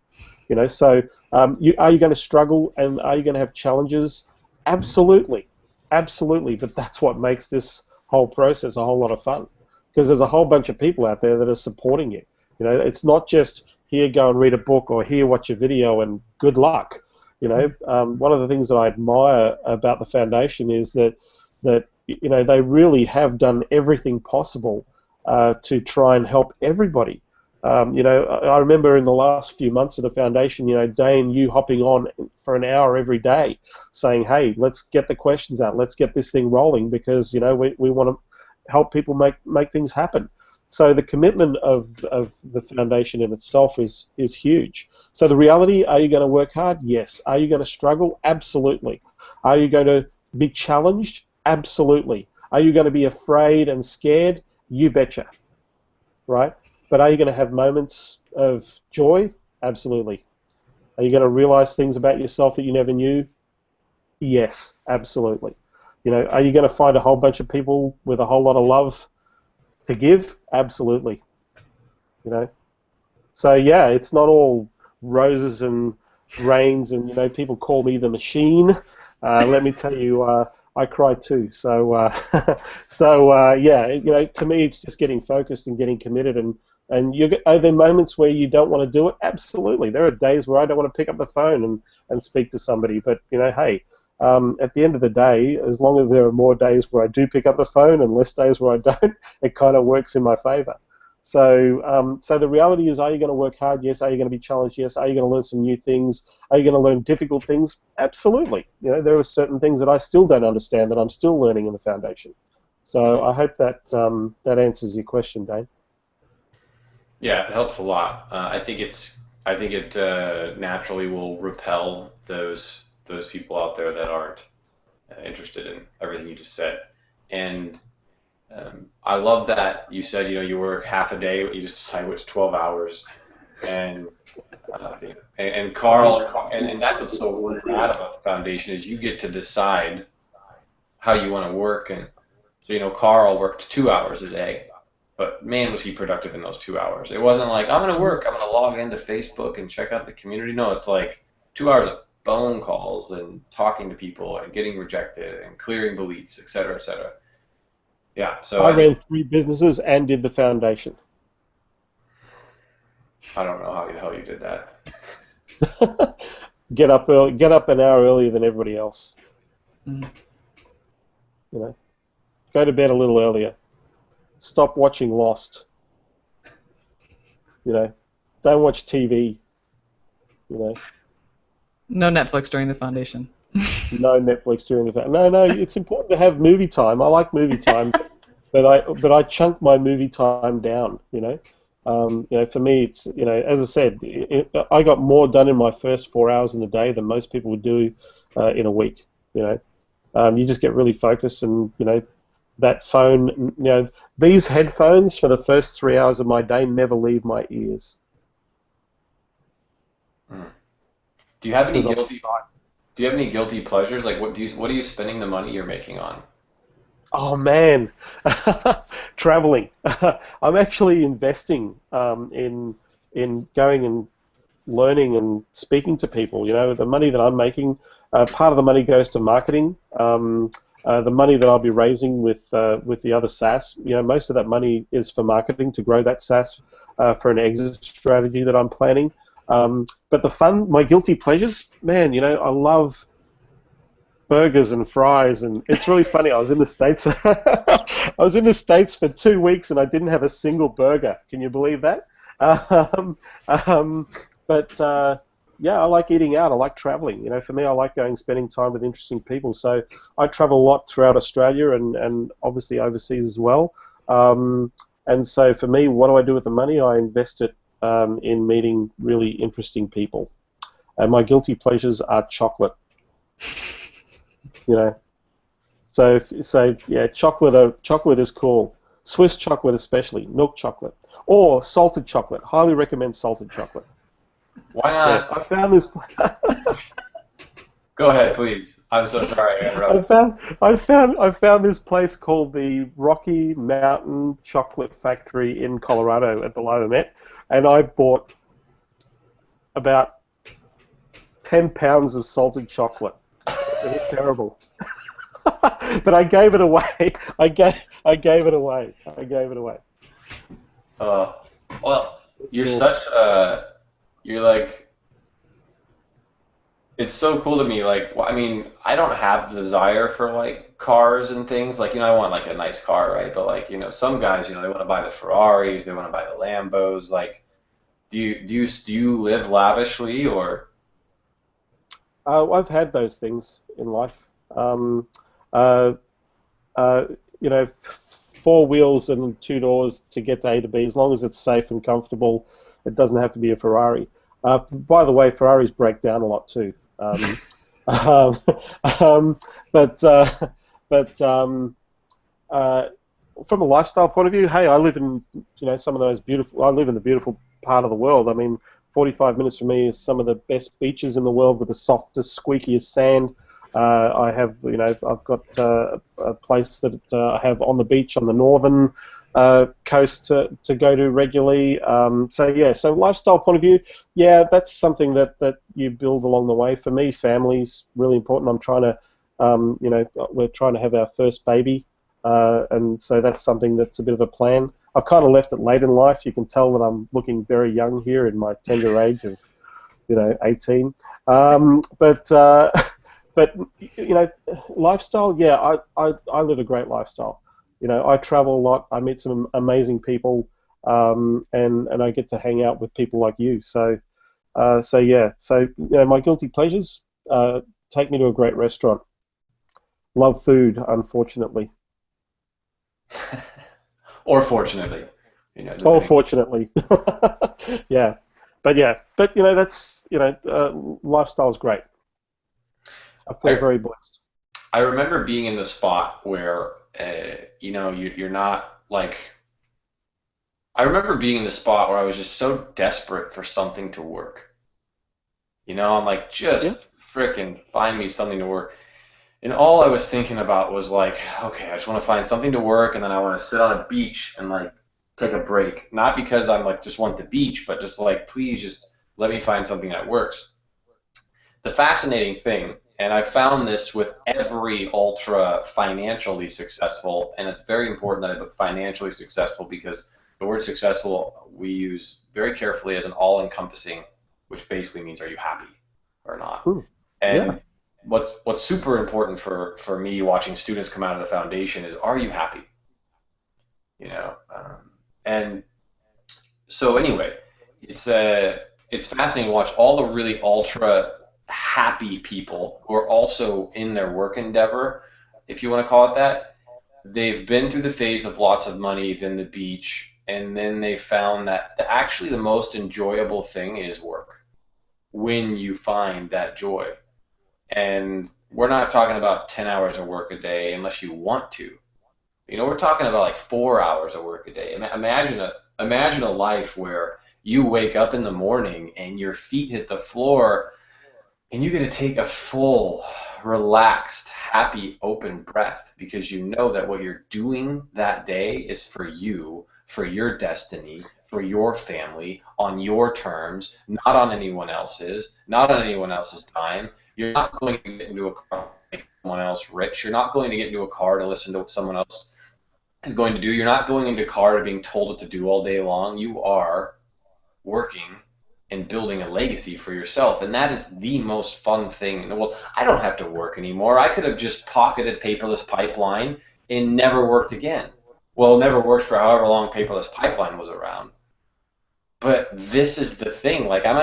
D: So are you going to struggle, and are you going to have challenges? Absolutely. Absolutely. But that's what makes this whole process a whole lot of fun, because there's a whole bunch of people out there that are supporting you. It's not just here, go and read a book, or here, watch a video and good luck. One of the things that I admire about the foundation is that they really have done everything possible to try and help everybody. I remember in the last few months of the foundation, Dane, you hopping on for an hour every day, saying, "Hey, let's get the questions out. Let's get this thing rolling, because we want to help people make things happen." So the commitment of the foundation in itself is huge. So the reality, are you going to work hard? Yes. Are you going to struggle? Absolutely. Are you going to be challenged? Absolutely. Are you going to be afraid and scared? You betcha. Right? But are you going to have moments of joy? Absolutely. Are you going to realize things about yourself that you never knew? Yes, absolutely. Are you going to find a whole bunch of people with a whole lot of love to give? Absolutely. So yeah, it's not all roses and rains, and people call me the machine. Let me tell you, I cry too. So, yeah, to me, it's just getting focused and getting committed. And are there moments where you don't want to do it? Absolutely. There are days where I don't want to pick up the phone and speak to somebody. But hey, at the end of the day, as long as there are more days where I do pick up the phone and less days where I don't, it kind of works in my favor. So, so the reality is, are you going to work hard? Yes. Are you going to be challenged? Yes. Are you going to learn some new things? Are you going to learn difficult things? Absolutely. There are certain things that I still don't understand that I'm still learning in the foundation. So I hope that that answers your question, Dane.
B: Yeah, it helps a lot. I think it naturally will repel those people out there that aren't interested in everything you just said. And I love that you said, you work half a day, but you just decide which 12 hours. And and Carl, and that's what's so rad about the foundation is you get to decide how you want to work. And so, Carl worked 2 hours a day, but man, was he productive in those 2 hours. It wasn't like, I'm going to work, I'm going to log into Facebook and check out the community. No, it's like 2 hours of phone calls and talking to people and getting rejected and clearing beliefs, et cetera, et cetera. Yeah, so
D: I ran 3 businesses and did the foundation.
B: I don't know how the hell you did that.
D: Get up early, get up an hour earlier than everybody else.
C: Mm.
D: Go to bed a little earlier. Stop watching Lost. Don't watch TV.
C: No Netflix during the foundation.
D: No Netflix during the no. It's important to have movie time. I like movie time, but I chunk my movie time down. For me, it's as I said, I got more done in my first 4 hours in the day than most people would do in a week. You just get really focused, and that phone. These headphones for the first 3 hours of my day never leave my ears.
B: Do you have any guilty? Do you have any guilty pleasures? Like, what are you spending the money you're making on?
D: Oh man, traveling. I'm actually investing in going and learning and speaking to people. The money that I'm making, part of the money goes to marketing. The money that I'll be raising with the other SaaS, most of that money is for marketing to grow that SaaS for an exit strategy that I'm planning. But my guilty pleasures, man, I love burgers and fries, and it's really funny. I was in the States for 2 weeks, and I didn't have a single burger. Can you believe that? Yeah, I like eating out. I like traveling. For me, I like spending time with interesting people. So I travel a lot throughout Australia and obviously overseas as well. And so for me, what do I do with the money? I invest it in meeting really interesting people. And my guilty pleasures are chocolate. So yeah, chocolate is cool. Swiss chocolate especially, milk chocolate, or salted chocolate. Highly recommend salted chocolate.
B: Why not?
D: Yeah, I found this.
B: Go ahead, please. I'm so sorry I interrupted.
D: I found this place called the Rocky Mountain Chocolate Factory in Colorado at the Willamette, and I bought about 10 pounds of salted chocolate. It was terrible. But I gave it away. I gave it away.
B: Well, you're
D: cool.
B: such you're like, it's so cool to me. Like, I mean, I don't have the desire for like cars and things. Like, I want like a nice car, right? But like, some guys, they want to buy the Ferraris, they want to buy the Lambos. Like, do you live lavishly or?
D: I've had those things in life. Uh, 4 wheels and 2 doors to get to A to B. As long as it's safe and comfortable, it doesn't have to be a Ferrari. By the way, Ferraris break down a lot too. But from a lifestyle point of view, hey, I live in some of those beautiful. I live in the beautiful part of the world. I mean, 45 minutes from me is some of the best beaches in the world with the softest, squeakiest sand. I have, I've got a place that I have on the beach on the northern coast to go to regularly. So lifestyle point of view, yeah, that's something that you build along the way. For me, family's really important. I'm trying to You know, we're trying to have our first baby, and so that's something that's a bit of a plan. I've kind of left it late in life. You can tell that I'm looking very young here in my tender age of, 18. But but you know, lifestyle. Yeah, I live a great lifestyle. You know, I travel a lot. I meet some amazing people, and I get to hang out with people like you. So yeah. So my guilty pleasures. Take me to a great restaurant. Love food, unfortunately.
B: Or fortunately,
D: Oh,
B: depending.
D: fortunately. Yeah. But that's lifestyle's great. I feel
B: I
D: very blessed.
B: I remember being in the spot where you're not like. I remember being in the spot where I was just so desperate for something to work. I'm like,
D: Yeah.
B: just frickin' find me something to work. And all I was thinking about was like, okay, I just want to find something to work, and then I want to sit on a beach and like take a break. Not because I'm like just want the beach, but just like, please just let me find something that works. The fascinating thing, and I found this with every ultra financially successful, and it's very important that I put financially successful because the word successful we use very carefully as an all-encompassing, which basically means are you happy or not?
D: Hmm. Yeah.
B: And what's super important for me watching students come out of the foundation is are you happy? You know, and so anyway, it's it's fascinating to watch all the really ultra happy people who are also in their work endeavor, if you want to call it that. They've been through the phase of lots of money, then the beach, and then they found that actually the most enjoyable thing is work when you find that joy. And we're not talking about 10 hours of work a day unless you want to. We're talking about like 4 hours of work a day. Imagine a life where you wake up in the morning and your feet hit the floor and you get to take a full, relaxed, happy, open breath because you know that what you're doing that day is for you, for your destiny, for your family, on your terms, not on anyone else's, not on anyone else's dime. You're not going to get into a car to make someone else rich. You're not going to get into a car to listen to what someone else is going to do. You're not going into a car to being told what to do all day long. You are working and building a legacy for yourself. And that is the most fun thing in the world. I don't have to work anymore. I could have just pocketed paperless pipeline and never worked again. Well, never worked for however long paperless pipeline was around. But this is the thing. Like I'm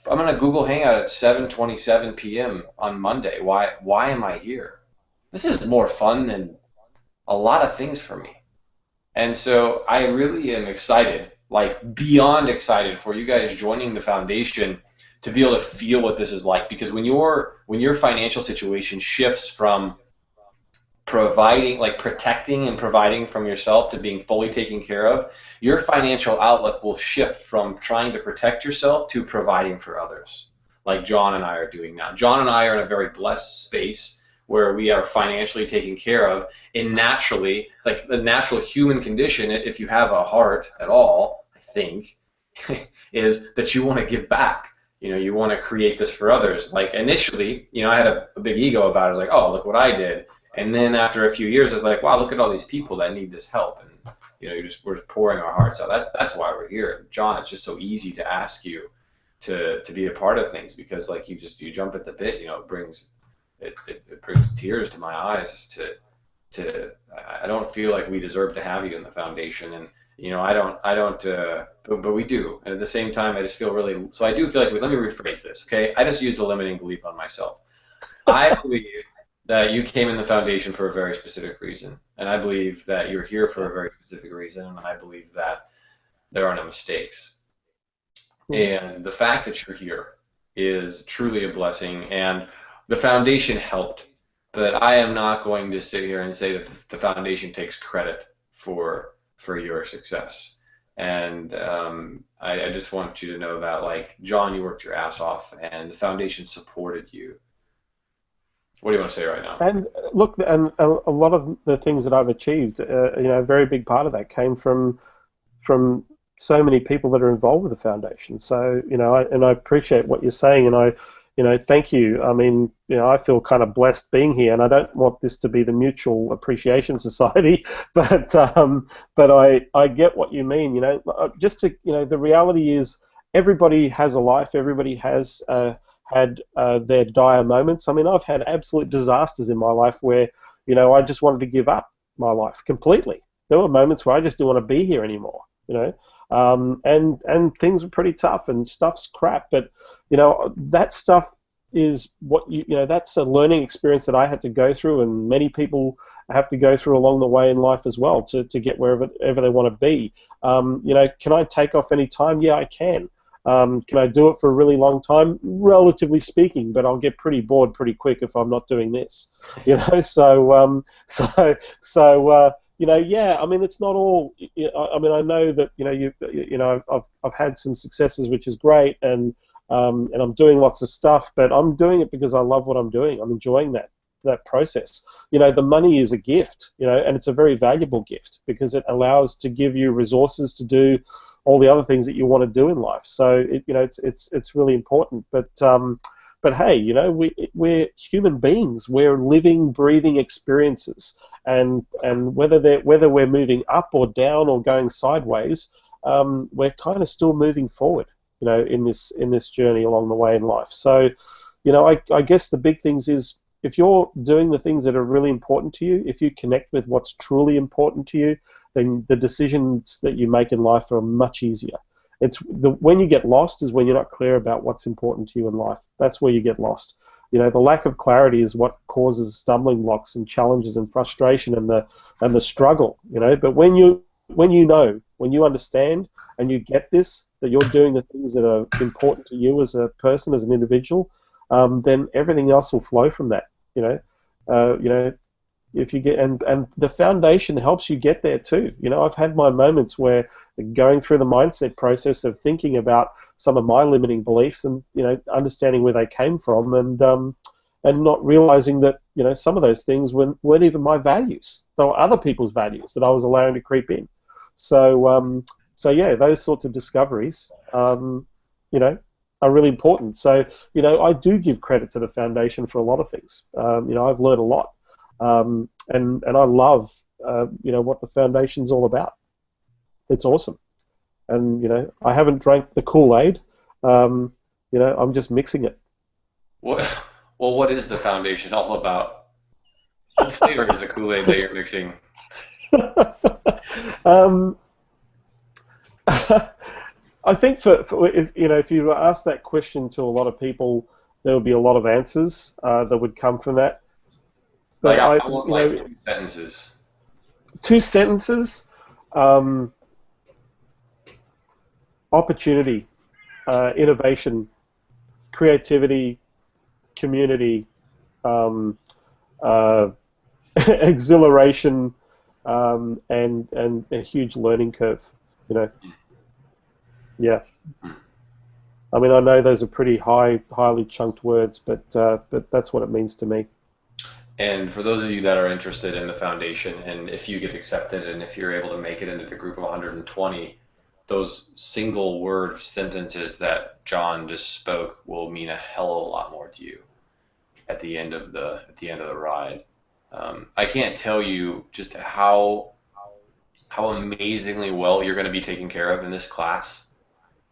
B: gonna Google Hangout at 7:27 p.m. on Monday. Why am I here? This is more fun than a lot of things for me. And so I really am excited, like beyond excited for you guys joining the foundation to be able to feel what this is like. Because when your financial situation shifts from providing, like protecting and providing from yourself to being fully taken care of, your financial outlook will shift from trying to protect yourself to providing for others, like John and I are doing now. John and I are in a very blessed space where we are financially taken care of, and naturally, like the natural human condition, if you have a heart at all, I think, is that you want to give back. You want to create this for others. Like initially, I had a big ego about it. I was like, oh, look what I did. And then after a few years, I was like, wow, look at all these people that need this help. And we're just pouring our hearts out. That's why we're here. John, it's just so easy to ask you to be a part of things because like you jump at the bit. It brings tears to my eyes to I don't feel like we deserve to have you in the foundation. And I don't but we do. And at the same time, I just feel really, so I do feel like, let me rephrase this, okay? I just used a limiting belief on myself. I believe that you came in the foundation for a very specific reason, and I believe that you're here for a very specific reason, and I believe that there are no mistakes.
D: Hmm.
B: And the fact that you're here is truly a blessing, and the foundation helped, but I am not going to sit here and say that the foundation takes credit for your success. And I just want you to know that, like, John, you worked your ass off, and the foundation supported you. What do you want to say right now?
D: And look, and a lot of the things that I've achieved, a very big part of that came from so many people that are involved with the foundation. So, and I appreciate what you're saying, and thank you. I mean, I feel kind of blessed being here, and I don't want this to be the Mutual Appreciation Society, but I get what you mean. Just to, the reality is everybody has a life. Everybody has had their dire moments. I mean, I've had absolute disasters in my life where, I just wanted to give up my life completely. There were moments where I just didn't want to be here anymore. And things were pretty tough and stuff's crap, but that stuff is what that's a learning experience that I had to go through, and many people have to go through along the way in life as well to get wherever they want to be. Can I take off any time? Yeah, I can. Can I do it for a really long time? Relatively speaking, but I'll get pretty bored pretty quick if I'm not doing this. Yeah. I mean, it's not all. I mean, I know that I've had some successes, which is great, and I'm doing lots of stuff, but I'm doing it because I love what I'm doing. I'm enjoying that process. The money is a gift, and it's a very valuable gift because it allows to give you resources to do all the other things that you want to do in life. So it's really important. But hey, we're human beings. We're living, breathing experiences, and whether we're moving up or down or going sideways, we're kind of still moving forward, in this journey along the way in life. So, I guess the big things is, if you're doing the things that are really important to you, if you connect with what's truly important to you, then the decisions that you make in life are much easier. When you get lost is when you're not clear about what's important to you in life. That's where you get lost. The lack of clarity is what causes stumbling blocks and challenges and frustration and the struggle. But when you understand and you get this, that you're doing the things that are important to you as a person, as an individual, then everything else will flow from that. If you get and the foundation helps you get there too. I've had my moments where going through the mindset process of thinking about some of my limiting beliefs and understanding where they came from, and not realizing that some of those things weren't even my values. They were other people's values that I was allowing to creep in. So yeah, those sorts of discoveries, are really important. So, I do give credit to the foundation for a lot of things. I've learned a lot, and I love, what the foundation's all about. It's awesome, and I haven't drank the Kool-Aid. I'm just mixing it.
B: Well, what is the foundation all about? What flavor is the Kool-Aid that you're mixing?
D: I think if you ask that question to a lot of people, there would be a lot of answers that would come from that. But
B: I want 2 sentences.
D: 2 sentences. Opportunity, innovation, creativity, community, exhilaration, and a huge learning curve. Yeah. I mean, I know those are pretty highly chunked words, but that's what it means to me.
B: And for those of you that are interested in the foundation, and if you get accepted, and if you're able to make it into the group of 120, those single word sentences that John just spoke will mean a hell of a lot more to you at the end of the ride. I can't tell you just how amazingly well you're going to be taken care of in this class.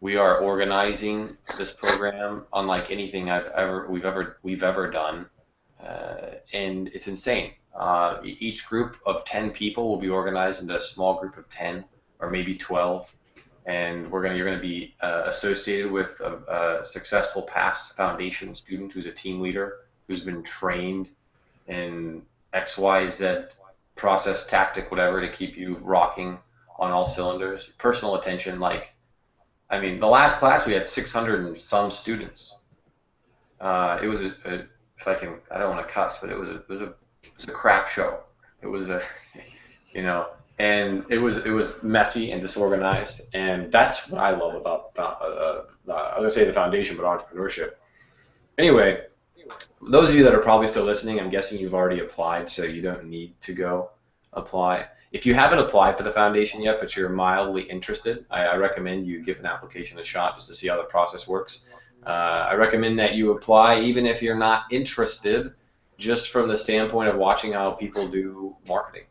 B: We are organizing this program unlike anything we've ever done, and it's insane. Each group of 10 people will be organized into a small group of 10 or maybe 12, and you're going to be associated with a successful past foundation student who's a team leader who's been trained in XYZ process, tactic, whatever, to keep you rocking on all cylinders. Personal attention, the last class we had 600 and some students. It was I don't want to cuss, but it was a crap show. It was and it was messy and disorganized, and that's what I love about I was gonna say the foundation, but entrepreneurship. Anyway, those of you that are probably still listening, I'm guessing you've already applied, so you don't need to go apply. If you haven't applied for the foundation yet, but you're mildly interested, I recommend you give an application a shot just to see how the process works. I recommend that you apply even if you're not interested, just from the standpoint of watching how people do marketing.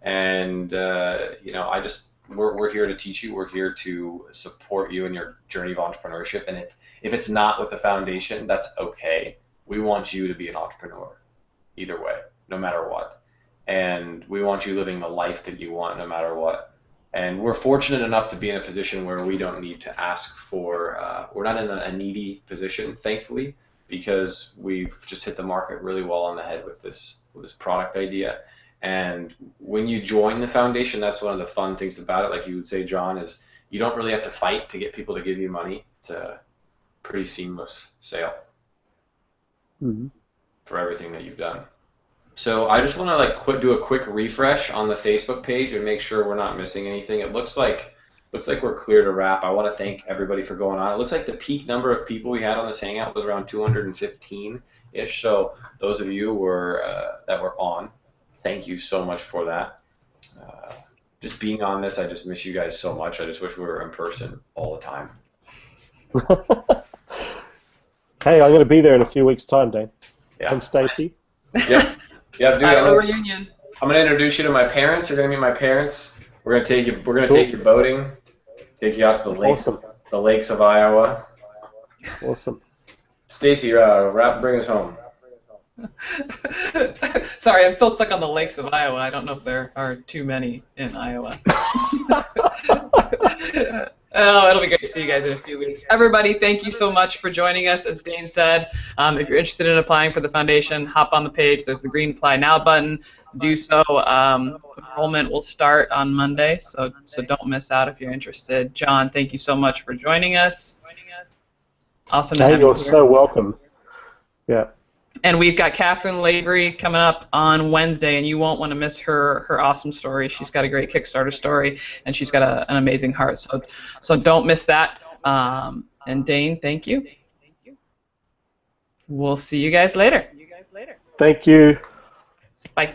B: And we're here to teach you. We're here to support you in your journey of entrepreneurship. And if it's not with the foundation, that's okay. We want you to be an entrepreneur, either way, no matter what. And we want you living the life that you want, no matter what. And we're fortunate enough to be in a position where we don't need to ask for. We're not in a needy position, thankfully, because we've just hit the market really well on the head with this product idea. And when you join the foundation, that's one of the fun things about it. Like you would say, John, is you don't really have to fight to get people to give you money. It's a pretty seamless sale for everything that you've done. So I just want to do a quick refresh on the Facebook page and make sure we're not missing anything. It looks like we're clear to wrap. I want to thank everybody for going on. It looks like the peak number of people we had on this hangout was around 215-ish. So those of you that were on, thank you so much for that. Just being on this, I just miss you guys so much. I just wish we were in person all the time.
D: Hey, I'm going to be there in a few weeks' time, Dane.
B: Yeah.
D: And Stacy.
B: Yep. Dude.
C: Reunion.
B: I'm gonna introduce you to my parents. You're gonna meet my parents. We're gonna take you. We're gonna take you boating. Take you out to the lakes.
D: Awesome.
B: The lakes of Iowa.
D: Awesome.
B: Stacy, bring us home.
C: Sorry, I'm still stuck on the lakes of Iowa. I don't know if there are too many in Iowa. Oh, it'll be great to see you guys in a few weeks. Everybody, thank you so much for joining us. As Dane said, if you're interested in applying for the foundation, hop on the page. There's the green Apply Now button. Do so. Enrollment will start on Monday, so don't miss out if you're interested. John, thank you so much for joining us. Awesome to have you
D: you're
C: here.
D: so welcome. Yeah.
C: And we've got Catherine Lavery coming up on Wednesday, and you won't want to miss her awesome story. She's got a great Kickstarter story, and she's got an amazing heart. So don't miss that. And Dane, thank you. We'll see you guys later.
D: Thank you.
C: Bye.